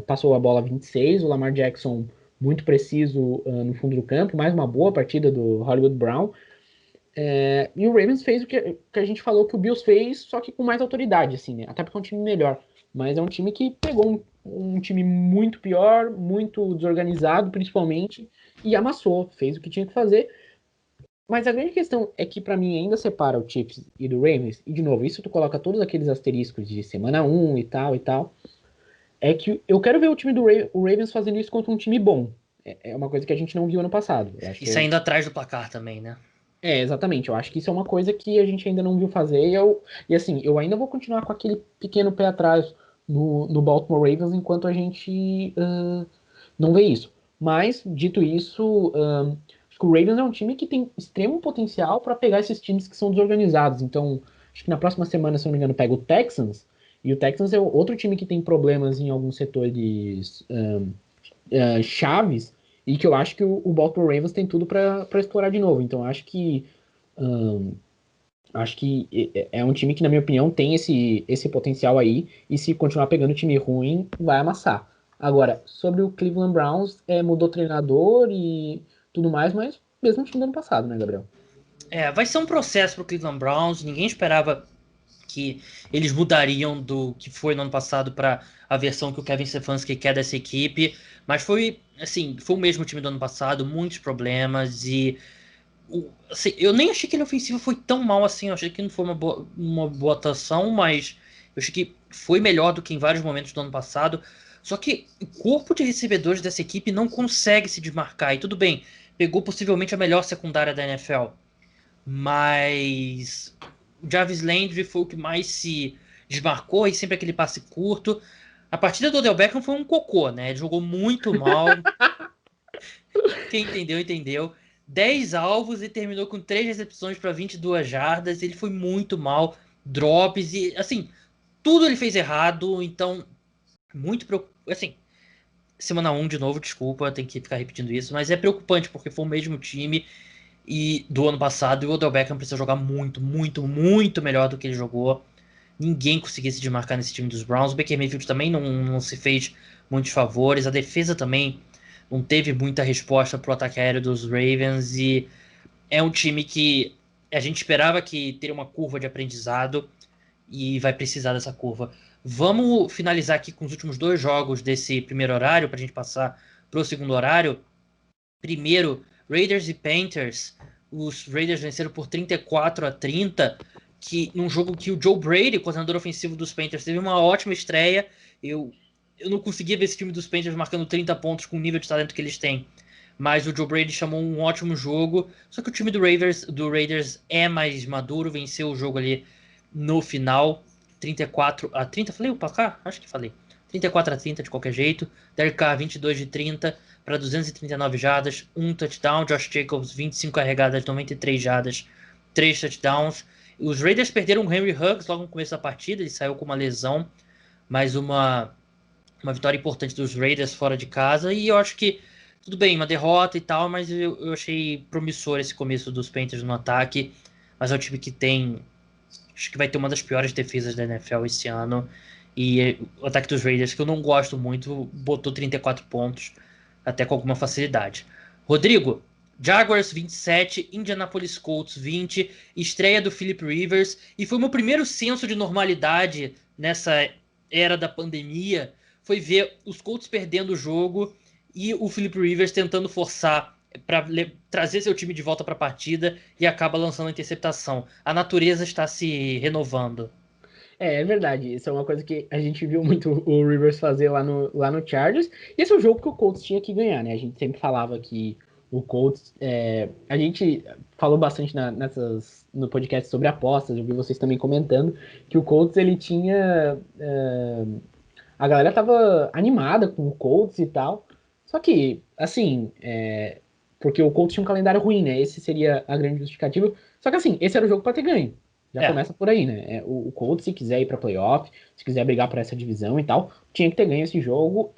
passou a bola 26, o Lamar Jackson muito preciso no fundo do campo, mais uma boa partida do Hollywood Brown. E o Ravens fez o que a gente falou que o Bills fez, só que com mais autoridade, assim, né? Até porque é um time melhor. Mas é um time que pegou um time muito pior, muito desorganizado, principalmente, e amassou, fez o que tinha que fazer. Mas a grande questão é que, pra mim, ainda separa o Chiefs e do Ravens, e de novo, isso tu coloca todos aqueles asteriscos de semana 1 e tal, é que eu quero ver o time do Ravens fazendo isso contra um time bom. É uma coisa que a gente não viu ano passado. Eu acho E que saindo atrás do placar também, né? exatamente. Eu acho que isso é uma coisa que a gente ainda não viu fazer. E assim, eu ainda vou continuar com aquele pequeno pé atrás no Baltimore Ravens enquanto a gente não vê isso. Mas, dito isso, acho que o Ravens é um time que tem extremo potencial para pegar esses times que são desorganizados. Então, acho que na próxima semana, se não me engano, pega o Texans. E o Texans é outro time que tem problemas em alguns setores chaves e que eu acho que o Baltimore Ravens tem tudo para explorar de novo. Então hum, acho que é um time que, na minha opinião, tem esse potencial aí, e se continuar pegando time ruim, vai amassar. Agora, sobre o Cleveland Browns, mudou treinador e tudo mais, mas mesmo time do ano passado, né, Gabriel? Vai ser um processo para o Cleveland Browns. Ninguém esperava que eles mudariam do que foi no ano passado para a versão que o Kevin Stefanski quer dessa equipe. Mas foi, assim, foi o mesmo time do ano passado, muitos problemas e assim, eu nem achei que ele ofensivo foi tão mal assim. Eu achei que não foi uma boa atuação, mas eu achei que foi melhor do que em vários momentos do ano passado. Só que o corpo de recebedores dessa equipe não consegue se desmarcar. E tudo bem, pegou possivelmente a melhor secundária da NFL. Mas o Jarvis Landry foi o que mais se desmarcou e sempre aquele passe curto. A partida do Odell Beckham foi um cocô, né? Ele jogou muito mal. Quem entendeu, entendeu. 10 alvos e terminou com 3 recepções para 22 jardas. Ele foi muito mal. Drops e, assim, tudo ele fez errado. Então, muito preocupante. Assim, semana 1 de novo, desculpa, tem que ficar repetindo isso. Mas é preocupante porque foi o mesmo time e do ano passado. E o Odell Beckham precisa jogar muito, muito, muito melhor do que ele jogou. Ninguém conseguia se desmarcar nesse time dos Browns. O Baker Mayfield também não se fez muitos favores. A defesa também não teve muita resposta para o ataque aéreo dos Ravens. E é um time que a gente esperava que teria uma curva de aprendizado e vai precisar dessa curva. Vamos finalizar aqui com os últimos dois jogos desse primeiro horário para a gente passar para o segundo horário. Primeiro, Raiders e Panthers. Os Raiders venceram por 34-30, que num jogo que o Joe Brady, coordenador ofensivo dos Panthers, teve uma ótima estreia. Eu não conseguia ver esse time dos Panthers marcando 30 pontos com o nível de talento que eles têm. Mas o Joe Brady chamou um ótimo jogo. Só que o time do Raiders é mais maduro, venceu o jogo ali no final. 34-30, falei o placar? Acho que falei. 34-30 de qualquer jeito. Derek Carr 22 de 30 para 239 jardas, um touchdown. Josh Jacobs 25 carregadas, 93 jardas, 3 touchdowns. Os Raiders perderam o Henry Huggs logo no começo da partida, ele saiu com uma lesão, mas uma vitória importante dos Raiders fora de casa. E eu acho que tudo bem, uma derrota e tal, mas eu achei promissor esse começo dos Panthers no ataque. Mas é um time que tem. Acho que vai ter uma das piores defesas da NFL esse ano. E o ataque dos Raiders, que eu não gosto muito, botou 34 pontos, até com alguma facilidade. Rodrigo, Jaguars 27, Indianapolis Colts 20, estreia do Philip Rivers. E foi o meu primeiro senso de normalidade nessa era da pandemia. Foi ver os Colts perdendo o jogo e o Philip Rivers tentando forçar para trazer seu time de volta para a partida e acaba lançando a interceptação. A natureza está se renovando. É verdade. Isso é uma coisa que a gente viu muito o Rivers fazer lá no Chargers. E esse é o jogo que o Colts tinha que ganhar, né? A gente sempre falava que o Colts. A gente falou bastante no podcast sobre apostas. Eu vi vocês também comentando que o Colts ele tinha. A galera tava animada com o Colts e tal. Só que, assim, porque o Colts tinha um calendário ruim, né? Esse seria a grande justificativa. Só que, assim, esse era o jogo para ter ganho. Já É, começa por aí, né? O Colts, se quiser ir para playoff, se quiser brigar por essa divisão e tal, tinha que ter ganho esse jogo.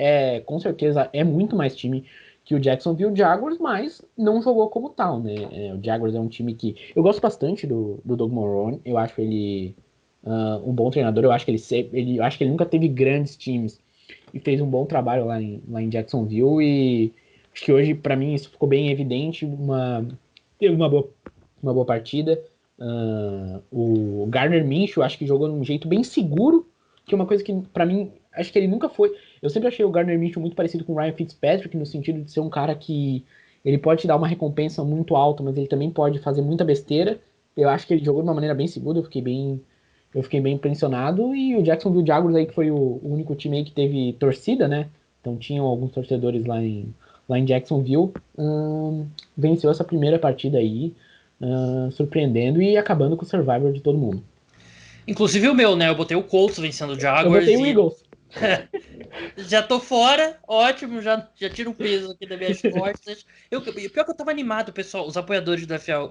Com certeza é muito mais time que o Jacksonville Jaguars, mas não jogou como tal, né? O Jaguars é um time que eu gosto bastante do Doug Marrone. Eu acho ele um bom treinador. Eu acho que eu acho que ele nunca teve grandes times e fez um bom trabalho lá em Jacksonville. E acho que hoje, para mim, isso ficou bem evidente. Teve uma boa partida. O Gardner Minshew, acho que jogou de um jeito bem seguro, que é uma coisa que, para mim, acho que ele nunca foi. Eu sempre achei o Gardner Minshew muito parecido com o Ryan Fitzpatrick, no sentido de ser um cara que ele pode te dar uma recompensa muito alta, mas ele também pode fazer muita besteira. Eu acho que ele jogou de uma maneira bem segura, eu fiquei bem impressionado. E o Jacksonville Jaguars aí, que foi o único time aí que teve torcida, né? Então tinham alguns torcedores lá em Jacksonville. Venceu essa primeira partida aí, surpreendendo e acabando com o Survivor de todo mundo. inclusive o meu, né? Eu botei o Colts vencendo o Eu botei Jaguars o e Eagles. já tô fora, ótimo, já tiro um peso aqui das minhas costas. Pior que eu tava animado, pessoal. Os apoiadores do FA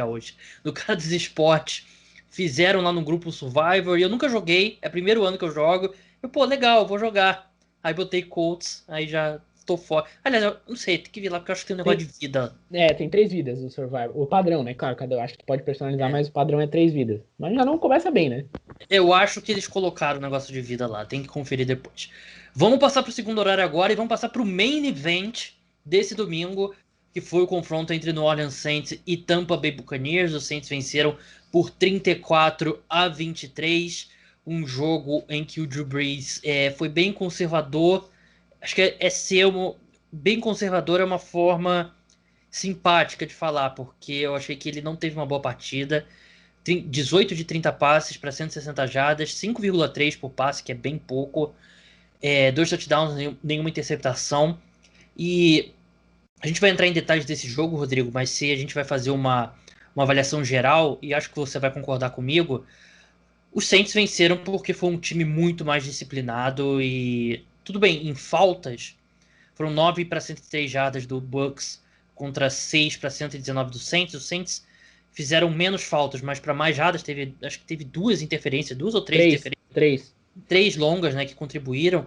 hoje, do cara dos esportes, fizeram lá no grupo Survivor e eu nunca joguei, é o primeiro ano que eu jogo. Pô, legal, vou jogar. Aí botei Colts, aí já tô fora. Aliás, eu não sei, tem que vir lá porque eu acho que tem um negócio Tem, de vida. tem 3 vidas o Survivor. O padrão, né? Claro, eu acho que pode personalizar, É. mas o padrão é 3 vidas. Mas já não começa bem, né? Eu acho que eles colocaram o negócio de vida lá, tem que conferir depois. Vamos passar pro segundo horário agora e vamos passar pro main event desse domingo, que foi o confronto entre New Orleans Saints e Tampa Bay Buccaneers. Os Saints venceram por 34-23, um jogo em que o Drew Brees foi bem conservador. Acho que bem conservador é uma forma simpática de falar, porque eu achei que ele não teve uma boa partida. 18 de 30 passes para 160 jardas, 5,3 por passe, que é bem pouco. 2 touchdowns, nenhuma interceptação. E a gente vai entrar em detalhes desse jogo, Rodrigo, mas se a gente vai fazer uma avaliação geral, e acho que você vai concordar comigo, os Saints venceram porque foi um time muito mais disciplinado e tudo bem, em faltas, foram 9 para 103 jardas do Bucks contra 6 para 119 do Saints. Os Saints fizeram menos faltas, mas para mais jardas acho que teve duas interferências, duas ou três Três. interferências, Três. três longas, né, que contribuíram.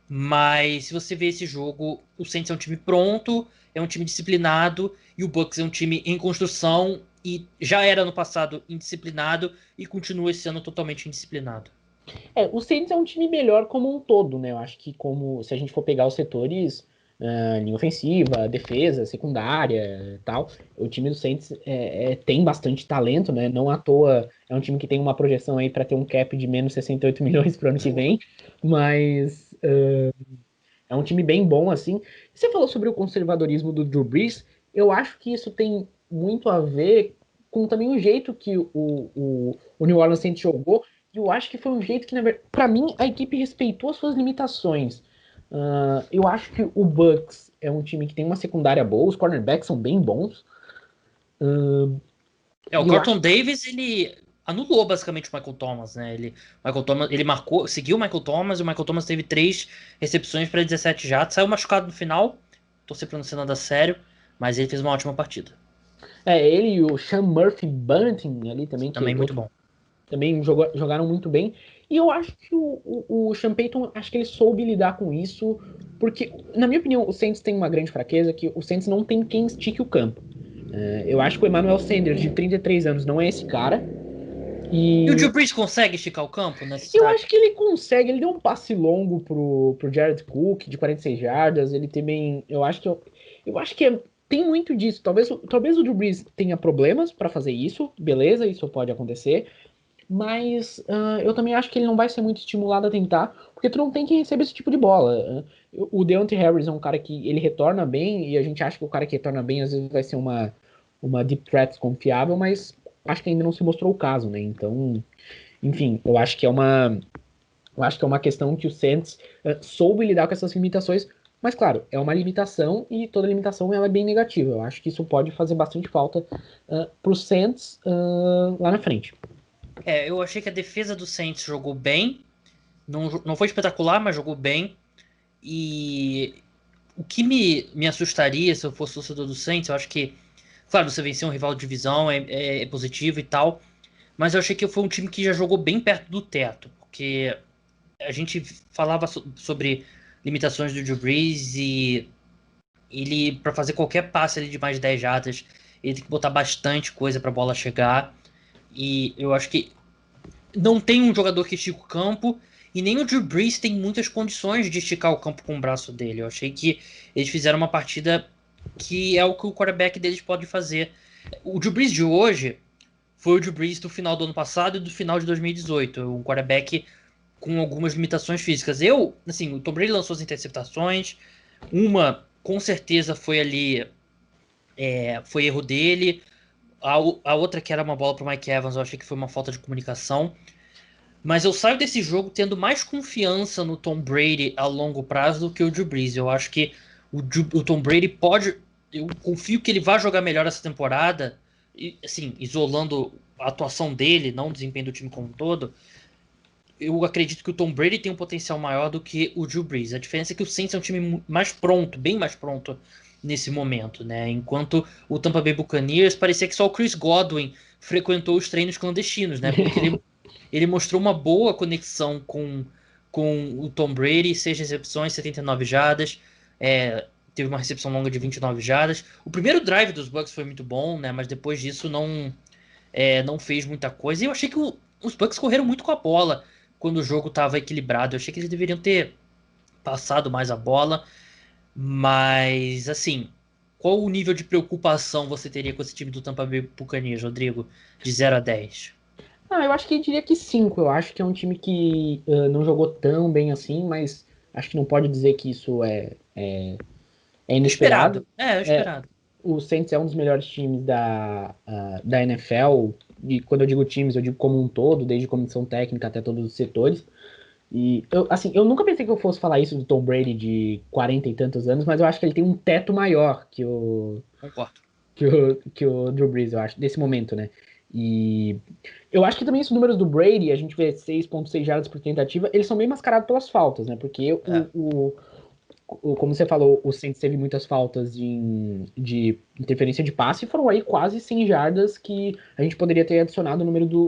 Mas se você vê esse jogo, o Saints é um time pronto, é um time disciplinado e o Bucks é um time em construção e já era no passado indisciplinado e continua esse ano totalmente indisciplinado. O Saints é um time melhor como um todo, né? Eu acho que se a gente for pegar os setores, linha ofensiva, defesa, secundária e tal, o time do Saints tem bastante talento, né? Não à toa é um time que tem uma projeção aí para ter um cap de menos 68 milhões para o ano que vem, mas é um time bem bom, assim. Você falou sobre o conservadorismo do Drew Brees, eu acho que isso tem muito a ver com também o jeito que o New Orleans Saints jogou. E eu acho que foi um jeito que, para mim, a equipe respeitou as suas limitações. Eu acho que o Bucks é um time que tem uma secundária boa, os cornerbacks são bem bons. O E eu acho Carlton Davis, ele anulou basicamente o Michael Thomas, né? Michael Thomas, ele marcou, seguiu o Michael Thomas, e o Michael Thomas teve 3 recepções para 17 jardas, saiu machucado no final, torcer para não ser nada sério, mas ele fez uma ótima partida. ele e o Sean Murphy Bunting ali também, que Também é muito outro bom. também jogaram muito bem. E eu acho que o Sean Payton, acho que ele soube lidar com isso, porque, na minha opinião, o Saints tem uma grande fraqueza, que o Saints não tem quem estique o campo. Eu acho que o Emmanuel Sanders, de 33 anos, não é esse cara. E o E Drew Brees consegue esticar o campo nessa eu estádio? acho que ele consegue, ele deu um passe longo pro Jared Cook, de 46 jardas, ele também, eu acho que tem muito disso. Talvez o Drew Brees tenha problemas para fazer isso, beleza, isso pode acontecer. Mas eu também acho que ele não vai ser muito estimulado a tentar, porque tu não tem quem receba esse tipo de bola. O Deontay Harris é um cara que ele retorna bem, e a gente acha que o cara que retorna bem às vezes vai ser uma deep threat confiável, mas acho que ainda não se mostrou o caso, né? Então, enfim, eu acho que é uma questão que o Saints soube lidar com essas limitações, mas claro, é uma limitação e toda limitação ela é bem negativa. Eu acho que isso pode fazer bastante falta pro Saints lá na frente. Eu achei que a defesa do Saints jogou bem. Não foi espetacular, mas jogou bem. E o que me assustaria se eu fosse torcedor do Saints, eu acho que, claro, você vencer um rival de divisão é positivo e tal. Mas eu achei que foi um time que já jogou bem perto do teto. Porque a gente falava sobre limitações do Drew Brees e ele, para fazer qualquer passe ali de mais de 10 jardas, ele tem que botar bastante coisa para a bola chegar. E eu acho que não tem um jogador que estica o campo e nem o Drew Brees tem muitas condições de esticar o campo com o braço dele. Eu achei que eles fizeram uma partida que é o que o quarterback deles pode fazer. O Drew Brees de hoje foi o Drew Brees do final do ano passado e do final de 2018. Um quarterback com algumas limitações físicas. Assim, o Tom Brady lançou as interceptações. Uma, com certeza, foi ali. Foi erro dele. A outra, que era uma bola para o Mike Evans, eu achei que foi uma falta de comunicação. Mas eu saio desse jogo tendo mais confiança no Tom Brady a longo prazo do que o Drew Brees. Eu acho que o Tom Brady pode. Eu confio que ele vai jogar melhor essa temporada. E, assim, isolando a atuação dele, não o desempenho do time como um todo. Eu acredito que o Tom Brady tem um potencial maior do que o Drew Brees. A diferença é que o Saints é um time mais pronto, bem mais pronto nesse momento, né? Enquanto o Tampa Bay Buccaneers parecia que só o Chris Godwin frequentou os treinos clandestinos, né? Porque ele mostrou uma boa conexão com o Tom Brady, 6 recepções, 79 jardas, teve uma recepção longa de 29 jardas. O primeiro drive dos Bucks foi muito bom, né? Mas depois disso não fez muita coisa. E eu achei que os Bucks correram muito com a bola quando o jogo estava equilibrado. Eu achei que eles deveriam ter passado mais a bola. Mas, assim, qual o nível de preocupação você teria com esse time do Tampa Bay Buccaneers, Rodrigo? De 0 a 10? Eu acho que eu diria que 5. Eu acho que é um time que não jogou tão bem assim, mas acho que não pode dizer que isso é Esperado. inesperado. É, É, esperado. o Saints é um dos melhores times da NFL, e quando eu digo times, eu digo como um todo, desde comissão técnica até todos os setores. E eu nunca pensei que eu fosse falar isso do Tom Brady de 40 e tantos anos, mas eu acho que ele tem um teto maior Concordo. que o Drew Brees, eu acho, desse momento, né? E eu acho que também esses números do Brady, a gente vê 6,6 jardas por tentativa, eles são bem mascarados pelas faltas, né? Porque É. como você falou, o Saints teve muitas faltas de interferência de passe e foram aí quase 100 jardas que a gente poderia ter adicionado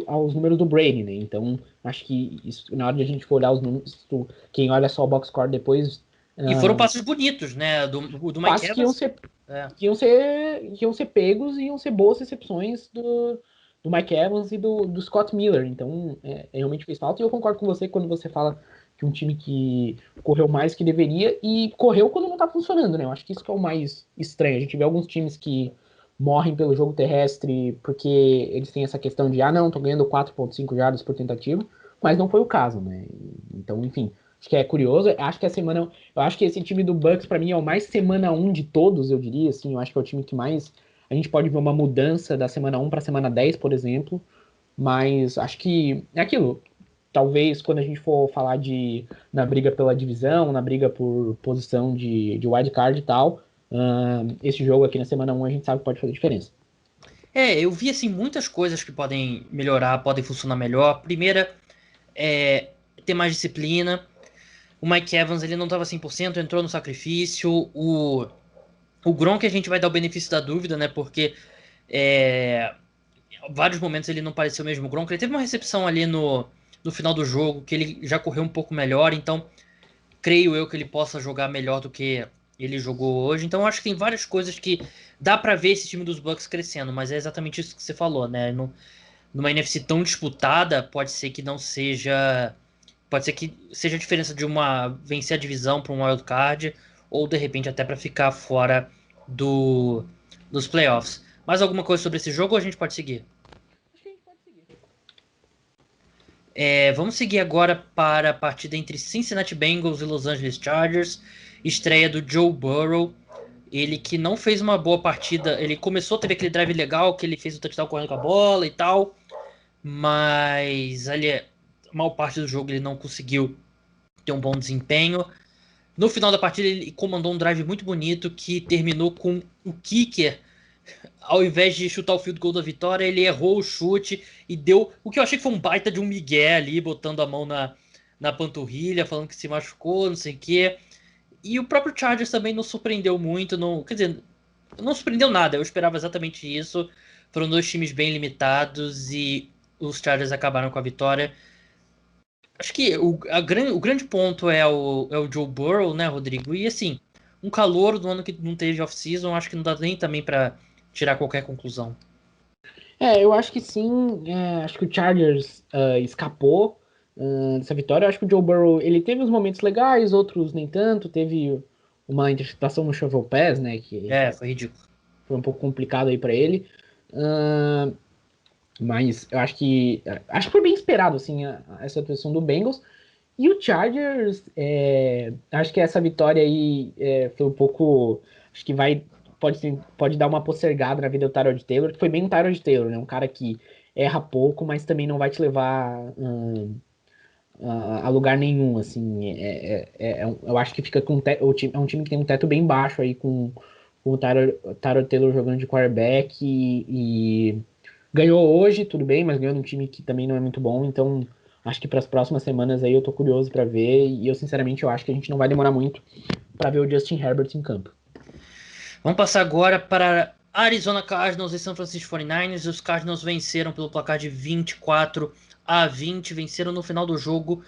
aos números do Brady, né? Então, acho que isso, na hora de a gente for olhar os números, quem olha só o box score depois, E foram uh, passos bonitos, né? Do Mike passes Evans. É. que iam ser pegos e iam ser boas recepções do Mike Evans e do Scott Miller. Então, realmente fez falta. E eu concordo com você quando você fala que um time que correu mais que deveria e correu quando não tá funcionando, né? Eu acho que isso que é o mais estranho. A gente vê alguns times que morrem pelo jogo terrestre porque eles têm essa questão de, não, tô ganhando 4,5 jardas por tentativa, mas não foi o caso, né? Então, enfim, acho que é curioso. Eu acho que esse time do Bucks, pra mim, é o mais semana um de todos, eu diria, assim. Eu acho que é o time que mais. A gente pode ver uma mudança da semana um para semana 10, por exemplo. Mas acho que é aquilo. Talvez quando a gente for falar na briga pela divisão, na briga por posição de wild card e tal, esse jogo aqui na semana um a gente sabe que pode fazer diferença. Eu vi assim muitas coisas que podem melhorar, podem funcionar melhor. Primeira é ter mais disciplina. O Mike Evans ele não estava 100%, entrou no sacrifício. O Gronk a gente vai dar o benefício da dúvida, né? Porque é, Em vários momentos ele não pareceu o mesmo Gronk. Ele teve uma recepção ali no final do jogo que ele já correu um pouco melhor, então creio eu que ele possa jogar melhor do que ele jogou hoje. Então eu acho que tem várias coisas que dá pra ver esse time dos Bucks crescendo, mas é exatamente isso que você falou, né? Numa NFC tão disputada, pode ser que não seja. Pode ser que seja a diferença de uma vencer a divisão para um wild card, ou de repente até para ficar fora do, dos playoffs. Mais alguma coisa sobre esse jogo ou a gente pode seguir? Acho que a gente pode seguir. Vamos seguir agora para a partida entre Cincinnati Bengals e Los Angeles Chargers. Estreia do Joe Burrow. Ele que não fez uma boa partida. Ele começou, teve aquele drive legal, que ele fez o touchdown correndo com a bola e tal. Mas ali, a maior parte do jogo ele não conseguiu ter um bom desempenho. No final da partida ele comandou um drive muito bonito que terminou com o kicker, ao invés de chutar o field goal da vitória, ele errou o chute e deu o que eu achei que foi um baita de um migué ali, botando a mão na panturrilha, falando que se machucou, não sei o quê. E o próprio Chargers também não surpreendeu muito, não, quer dizer, não surpreendeu nada, eu esperava exatamente isso. Foram dois times bem limitados e os Chargers acabaram com a vitória. Acho que o grande ponto é o Joe Burrow, né, Rodrigo? E assim, um calor do ano que não teve off-season, acho que não dá nem também para tirar qualquer conclusão. Eu acho que sim. Acho que o Chargers escapou dessa vitória. Eu acho que o Joe Burrow ele teve uns momentos legais, outros nem tanto. Teve uma interceptação no Shovel Pass, né? Que Foi ridículo. foi um pouco complicado aí para ele. Uh, mas eu acho que foi bem esperado assim essa atuação do Bengals. E o Chargers, acho que essa vitória aí foi um pouco. Acho que pode dar uma postergada na vida do Tyrod Taylor, que foi bem o Tyrod Taylor, né? Um cara que erra pouco, mas também não vai te levar a lugar nenhum, assim. Eu acho que fica é um time que tem um teto bem baixo aí com o Tyrod Taylor jogando de quarterback e ganhou hoje, tudo bem, mas ganhou num time que também não é muito bom, então acho que para as próximas semanas aí eu tô curioso para ver e eu sinceramente eu acho que a gente não vai demorar muito para ver o Justin Herbert em campo. Vamos passar agora para Arizona Cardinals e San Francisco 49ers. Os Cardinals venceram pelo placar de 24-20, venceram no final do jogo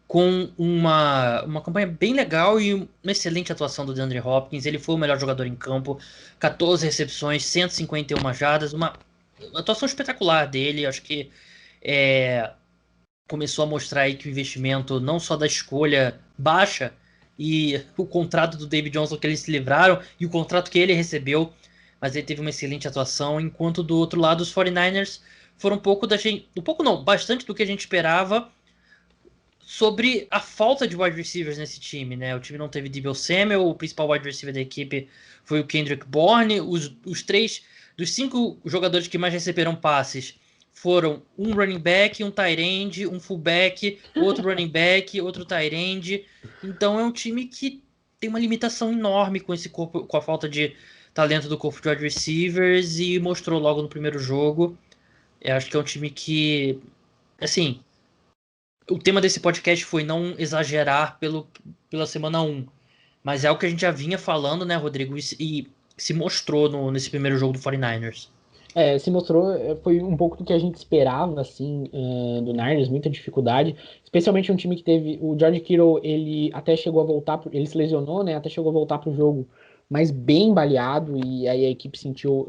com uma campanha bem legal e uma excelente atuação do DeAndre Hopkins. Ele foi o melhor jogador em campo, 14 recepções, 151 jardas, uma atuação espetacular dele. Acho que é, começou a mostrar aí que o investimento não só da escolha baixa e o contrato do David Johnson que eles se livraram e o contrato que ele recebeu, mas ele teve uma excelente atuação, enquanto do outro lado os 49ers foram um pouco não, bastante do que a gente esperava sobre a falta de wide receivers nesse time, né? O time não teve Deebo Samuel, o principal wide receiver da equipe foi o Kendrick Bourne, os três dos 5 jogadores que mais receberam passes foram um running back, um tight end, um fullback, outro running back, outro tight end. Então é um time que tem uma limitação enorme com esse corpo, com a falta de talento do corpo de wide receivers e mostrou logo no primeiro jogo. Eu acho que é um time que, assim, o tema desse podcast foi não exagerar pela semana 1. Mas é o que a gente já vinha falando, né, Rodrigo? E se mostrou nesse primeiro jogo do 49ers. Se mostrou, foi um pouco do que a gente esperava, assim, do Niners, muita dificuldade, especialmente um time que teve, o George Kittle, ele até chegou a voltar, ele se lesionou, né, até chegou a voltar pro jogo, mas bem baleado, e aí a equipe sentiu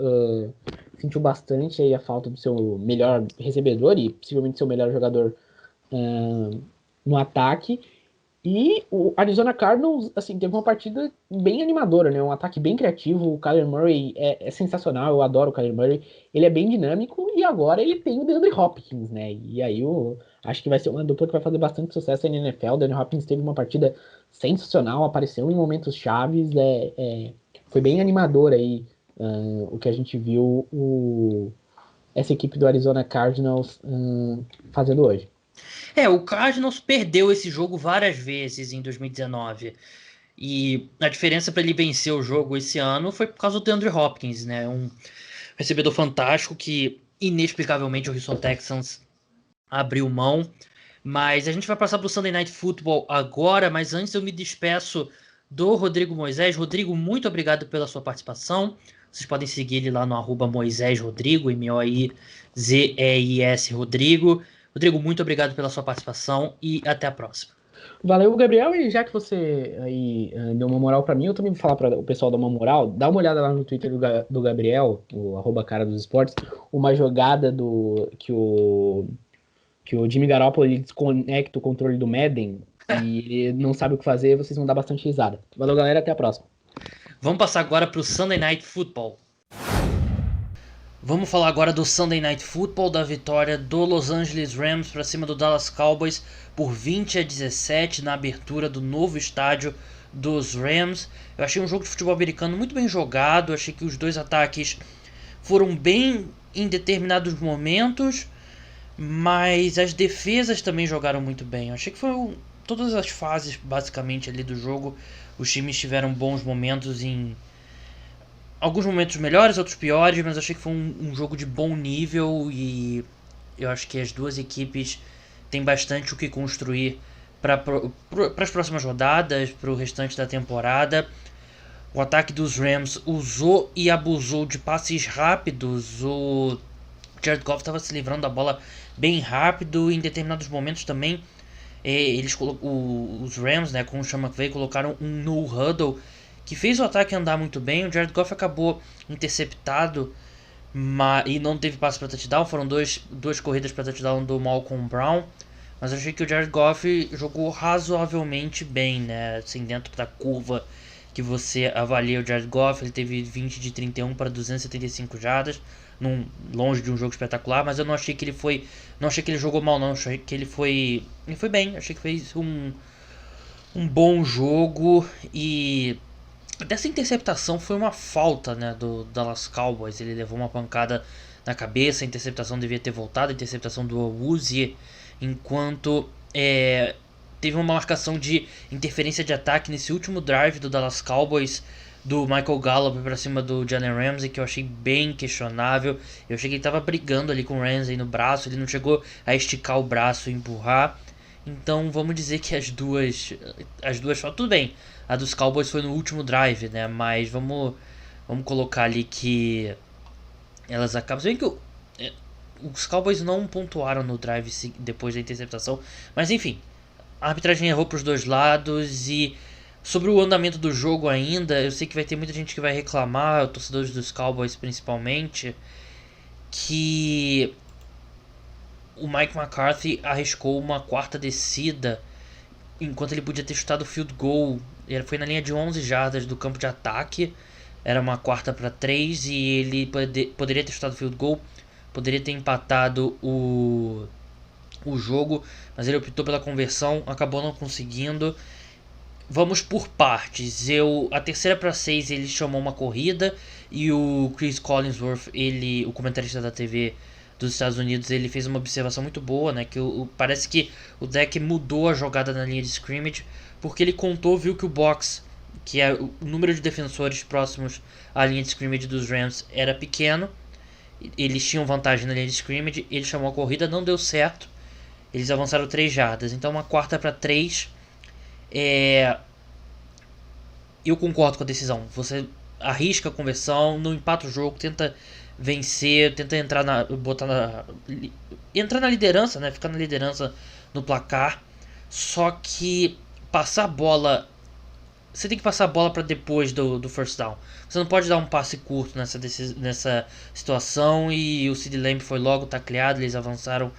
bastante aí a falta do seu melhor recebedor e possivelmente seu melhor jogador no ataque. E o Arizona Cardinals, assim, teve uma partida bem animadora, né? Um ataque bem criativo. O Kyler Murray é sensacional, eu adoro o Kyler Murray. Ele é bem dinâmico e agora ele tem o DeAndre Hopkins, né? E aí eu acho que vai ser uma dupla que vai fazer bastante sucesso aí na NFL. O DeAndre Hopkins teve uma partida sensacional, apareceu em momentos chaves. Foi bem animador aí o que a gente viu essa equipe do Arizona Cardinals fazendo hoje. O Cardinals perdeu esse jogo várias vezes em 2019. E a diferença para ele vencer o jogo esse ano foi por causa do DeAndre Hopkins, né? Um recebedor fantástico que inexplicavelmente o Houston Texans abriu mão. Mas a gente vai passar para o Sunday Night Football agora, mas antes eu me despeço do Rodrigo Moisés. Rodrigo, muito obrigado pela sua participação. Vocês podem seguir ele lá no @Moisés Rodrigo, MOIZEIS Rodrigo. Rodrigo, muito obrigado pela sua participação e até a próxima. Valeu, Gabriel, e já que você aí deu uma moral pra mim, eu também vou falar para o pessoal dar uma moral. Dá uma olhada lá no Twitter do Gabriel, o @cara dos esportes, uma jogada que o Jimmy Garoppolo ele desconecta o controle do Madden e ele não sabe o que fazer, vocês vão dar bastante risada. Valeu, galera, até a próxima. Vamos passar agora para o Sunday Night Football. Vamos falar agora do Sunday Night Football, da vitória do Los Angeles Rams para cima do Dallas Cowboys por 20-17 na abertura do novo estádio dos Rams. Eu achei um jogo de futebol americano muito bem jogado, achei que os dois ataques foram bem em determinados momentos, mas as defesas também jogaram muito bem. Eu achei que foi todas as fases basicamente ali do jogo, os times tiveram bons momentos em alguns momentos melhores, outros piores, mas achei que foi um jogo de bom nível e eu acho que as duas equipes têm bastante o que construir para as próximas rodadas, para o restante da temporada. O ataque dos Rams usou e abusou de passes rápidos. O Jared Goff estava se livrando da bola bem rápido. Em determinados momentos também, os Rams, né, com o Sean McVay, colocaram um no huddle que fez o ataque andar muito bem. O Jared Goff acabou interceptado e não teve passe para touchdown. Foram duas corridas para touchdown do Malcolm Brown. Mas eu achei que o Jared Goff jogou razoavelmente bem, né? Assim, dentro da curva que você avalia o Jared Goff. Ele teve 20 de 31 para 275 jardas. Longe de um jogo espetacular, mas eu não achei que ele foi. Não achei que ele jogou mal, não. Achei que ele foi bem. Achei que fez um bom jogo. E dessa interceptação foi uma falta, né, do Dallas Cowboys. Ele levou uma pancada na cabeça, a interceptação devia ter voltado, a interceptação do Awuzie, enquanto teve uma marcação de interferência de ataque nesse último drive do Dallas Cowboys, do Michael Gallup para cima do Jalen Ramsey, que eu achei bem questionável. Eu achei que ele estava brigando ali com o Ramsey no braço, ele não chegou a esticar o braço e empurrar. Então vamos dizer que as duas tudo bem, a dos Cowboys foi no último drive, né? Mas vamos colocar ali que elas acabam. Se bem que os Cowboys não pontuaram no drive depois da interceptação. Mas enfim, a arbitragem errou para os dois lados. E sobre o andamento do jogo ainda, eu sei que vai ter muita gente que vai reclamar, torcedores dos Cowboys principalmente, que o Mike McCarthy arriscou uma quarta descida enquanto ele podia ter chutado o field goal. Ele foi na linha de 11 jardas do campo de ataque. Era uma 4-3 e ele poderia ter chutado o field goal. Poderia ter empatado o jogo, mas ele optou pela conversão, acabou não conseguindo. Vamos por partes. A 3ª-6 ele chamou uma corrida e o Chris Collinsworth, o comentarista da TV dos Estados Unidos, ele fez uma observação muito boa, né? Que parece que o deck mudou a jogada na linha de scrimmage, porque ele viu que o box, que é o número de defensores próximos à linha de scrimmage dos Rams, era pequeno. Eles tinham vantagem na linha de scrimmage, ele chamou a corrida, não deu certo. Eles avançaram 3 jardas, então uma 4-3. Eu concordo com a decisão. Você arrisca a conversão, não empata o jogo, tenta vencer, tenta entrar na liderança, né? Ficar na liderança no placar. Só que passar a bola, você tem que passar a bola para depois do first down. Você não pode dar um passe curto nessa situação. E o CeeDee Lamb foi logo tacleado, eles avançaram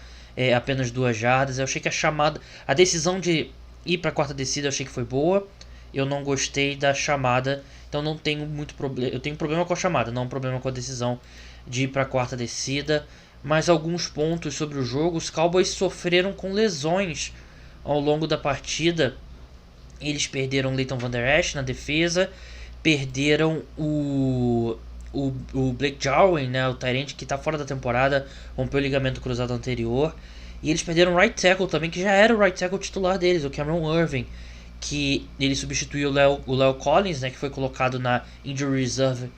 apenas 2 jardas. Eu achei que a decisão de ir para a quarta descida, eu achei que foi boa. Eu não gostei da chamada, então não tenho muito problema. Eu tenho problema com a chamada, não um problema com a decisão de ir para a quarta descida. Mas alguns pontos sobre o jogo: os Cowboys sofreram com lesões ao longo da partida. Eles perderam Leighton Vander Esch na defesa, perderam o Blake Jarwin, né, o tight end que está fora da temporada, rompeu o ligamento cruzado anterior. E eles perderam o right tackle também, que já era o right tackle titular deles, o Cameron Irving, que ele substituiu o Leo Collins, né, que foi colocado na injury reserve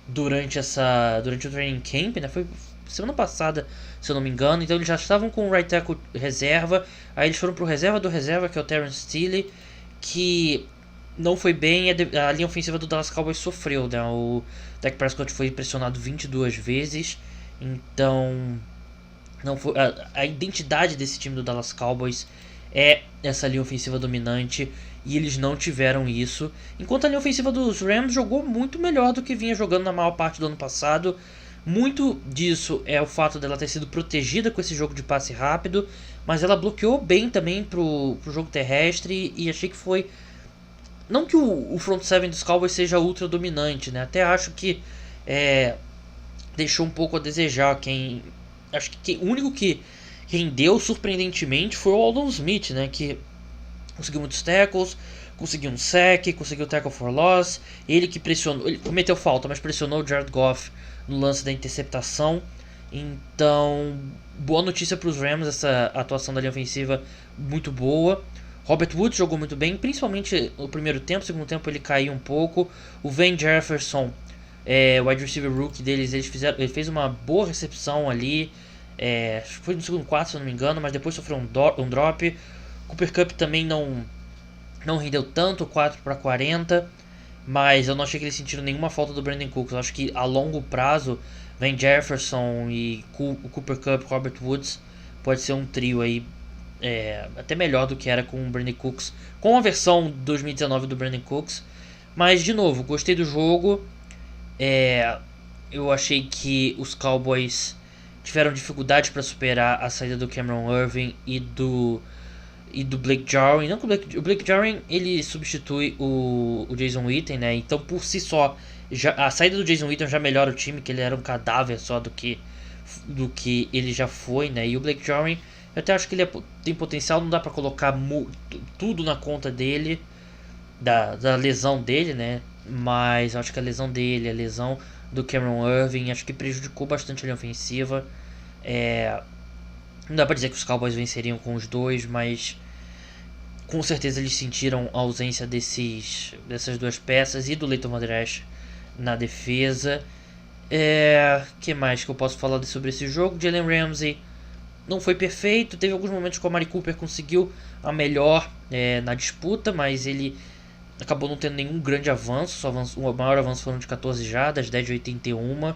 durante o training camp, né, foi semana passada, se eu não me engano. Então eles já estavam com o right tackle reserva, aí eles foram pro reserva do reserva, que é o Terrence Steele, que não foi bem, a linha ofensiva do Dallas Cowboys sofreu, né? O Dak Prescott foi pressionado 22 vezes, então não foi, a identidade desse time do Dallas Cowboys é essa linha ofensiva dominante e eles não tiveram isso. Enquanto a linha ofensiva dos Rams jogou muito melhor do que vinha jogando na maior parte do ano passado. Muito disso é o fato dela ter sido protegida com esse jogo de passe rápido, mas ela bloqueou bem também pro jogo terrestre e achei que foi... Não que o front seven dos Cowboys seja ultra dominante, né? Até acho que deixou um pouco a desejar. Acho que o único que rendeu surpreendentemente foi o Aldon Smith, né? Que conseguiu muitos tackles, conseguiu um sack, conseguiu tackle for loss. Ele que pressionou, ele cometeu falta, mas pressionou o Jared Goff no lance da interceptação. Então, boa notícia para os Rams, essa atuação da linha ofensiva muito boa. Robert Woods jogou muito bem, principalmente no primeiro tempo. No segundo tempo ele caiu um pouco. O Van Jefferson, o wide receiver rookie deles, ele fez uma boa recepção ali. Foi no segundo quarto, se eu não me engano, mas depois sofreu um drop. Cooper Kupp também não rendeu tanto, 4-40. Mas eu não achei que eles sentiram nenhuma falta do Brandon Cooks. Eu acho que a longo prazo, Van Jefferson e o Cooper Kupp, Robert Woods, pode ser um trio aí até melhor do que era com o Brandon Cooks, com a versão 2019 do Brandon Cooks. Mas de novo, gostei do jogo. Eu achei que os Cowboys tiveram dificuldade para superar a saída do Cameron Irving e do Blake Jarwin. Não que o Blake Jarwin ele substitui o Jason Witten, né? Então por si só a saída do Jason Witten já melhora o time, que ele era um cadáver só do que ele já foi, né? E o Blake Jarwin, eu até acho que ele tem potencial, não dá pra colocar tudo na conta dele, da lesão dele, né? Mas eu acho que a lesão dele, a lesão do Cameron Irving, acho que prejudicou bastante a linha ofensiva. Não dá pra dizer que os Cowboys venceriam com os dois, mas com certeza eles sentiram a ausência dessas duas peças e do Leighton Vander Esch na defesa. Que mais que eu posso falar sobre esse jogo? Jalen Ramsey não foi perfeito, teve alguns momentos que o Amari Cooper conseguiu a melhor na disputa, mas ele acabou não tendo nenhum grande avanço. O maior avanço foram de 14 jardas, 10 de 81.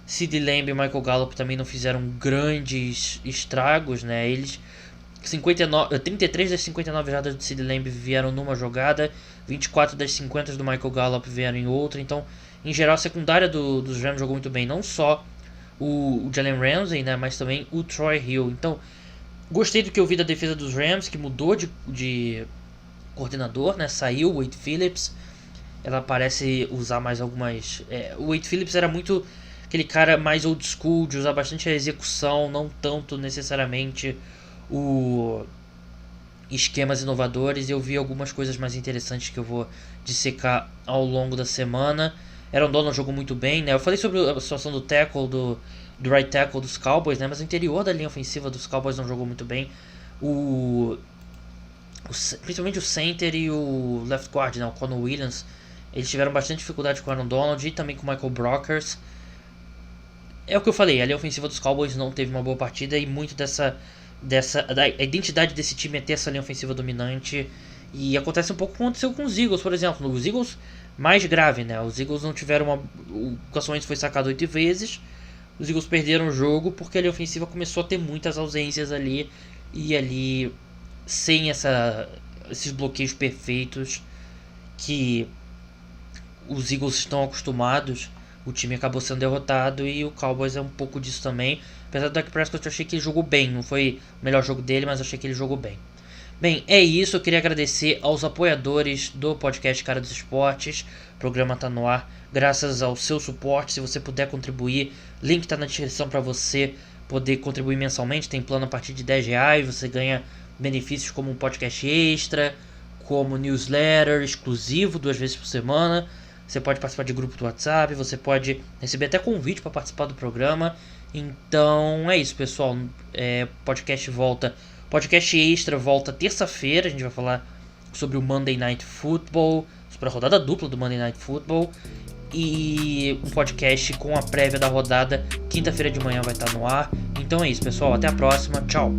CeeDee Lamb e Michael Gallup também não fizeram grandes estragos, né? Eles 33 das 59 jardas do CeeDee Lamb vieram numa jogada, 24 das 50 do Michael Gallup vieram em outra. Então, em geral, a secundária dos Rams jogou muito bem, não só o Jalen Ramsey, né, mas também o Troy Hill. Então, gostei do que eu vi da defesa dos Rams, que mudou de coordenador, né? Saiu o Wade Phillips. Ela parece usar mais algumas... o Wade Phillips era muito aquele cara mais old school, de usar bastante a execução, não tanto necessariamente esquemas inovadores. Eu vi algumas coisas mais interessantes que eu vou dissecar ao longo da semana. Aaron Donald jogou muito bem, né? Eu falei sobre a situação do tackle, do right tackle dos Cowboys, né? Mas o interior da linha ofensiva dos Cowboys não jogou muito bem. Principalmente o center e o left guard, né? O Conor Williams, eles tiveram bastante dificuldade com o Aaron Donald e também com o Michael Brockers. É o que eu falei, a linha ofensiva dos Cowboys não teve uma boa partida e muito a identidade desse time é ter essa linha ofensiva dominante. E acontece um pouco como aconteceu com os Eagles, por exemplo. Os Eagles, mais grave, né? Os Eagles não tiveram o Carson Wentz foi sacado 8 vezes. Os Eagles perderam o jogo porque a linha ofensiva começou a ter muitas ausências ali. E ali, sem esses bloqueios perfeitos que os Eagles estão acostumados, o time acabou sendo derrotado. E o Cowboys é um pouco disso também. Apesar do Dak Prescott, eu achei que ele jogou bem. Não foi o melhor jogo dele, mas eu achei que ele jogou bem. Bem, é isso. Eu queria agradecer aos apoiadores do podcast Cara dos Esportes. O programa está no ar graças ao seu suporte. Se você puder contribuir, link está na descrição para você poder contribuir mensalmente. Tem plano a partir de R$10. Você ganha benefícios como um podcast extra, como newsletter exclusivo 2 vezes por semana. Você pode participar de grupo do WhatsApp. Você pode receber até convite para participar do programa. Então é isso, pessoal. Podcast extra volta terça-feira. A gente vai falar sobre o Monday Night Football, sobre a rodada dupla do Monday Night Football. E um podcast com a prévia da rodada, quinta-feira de manhã vai estar no ar. Então é isso, pessoal. Até a próxima. Tchau.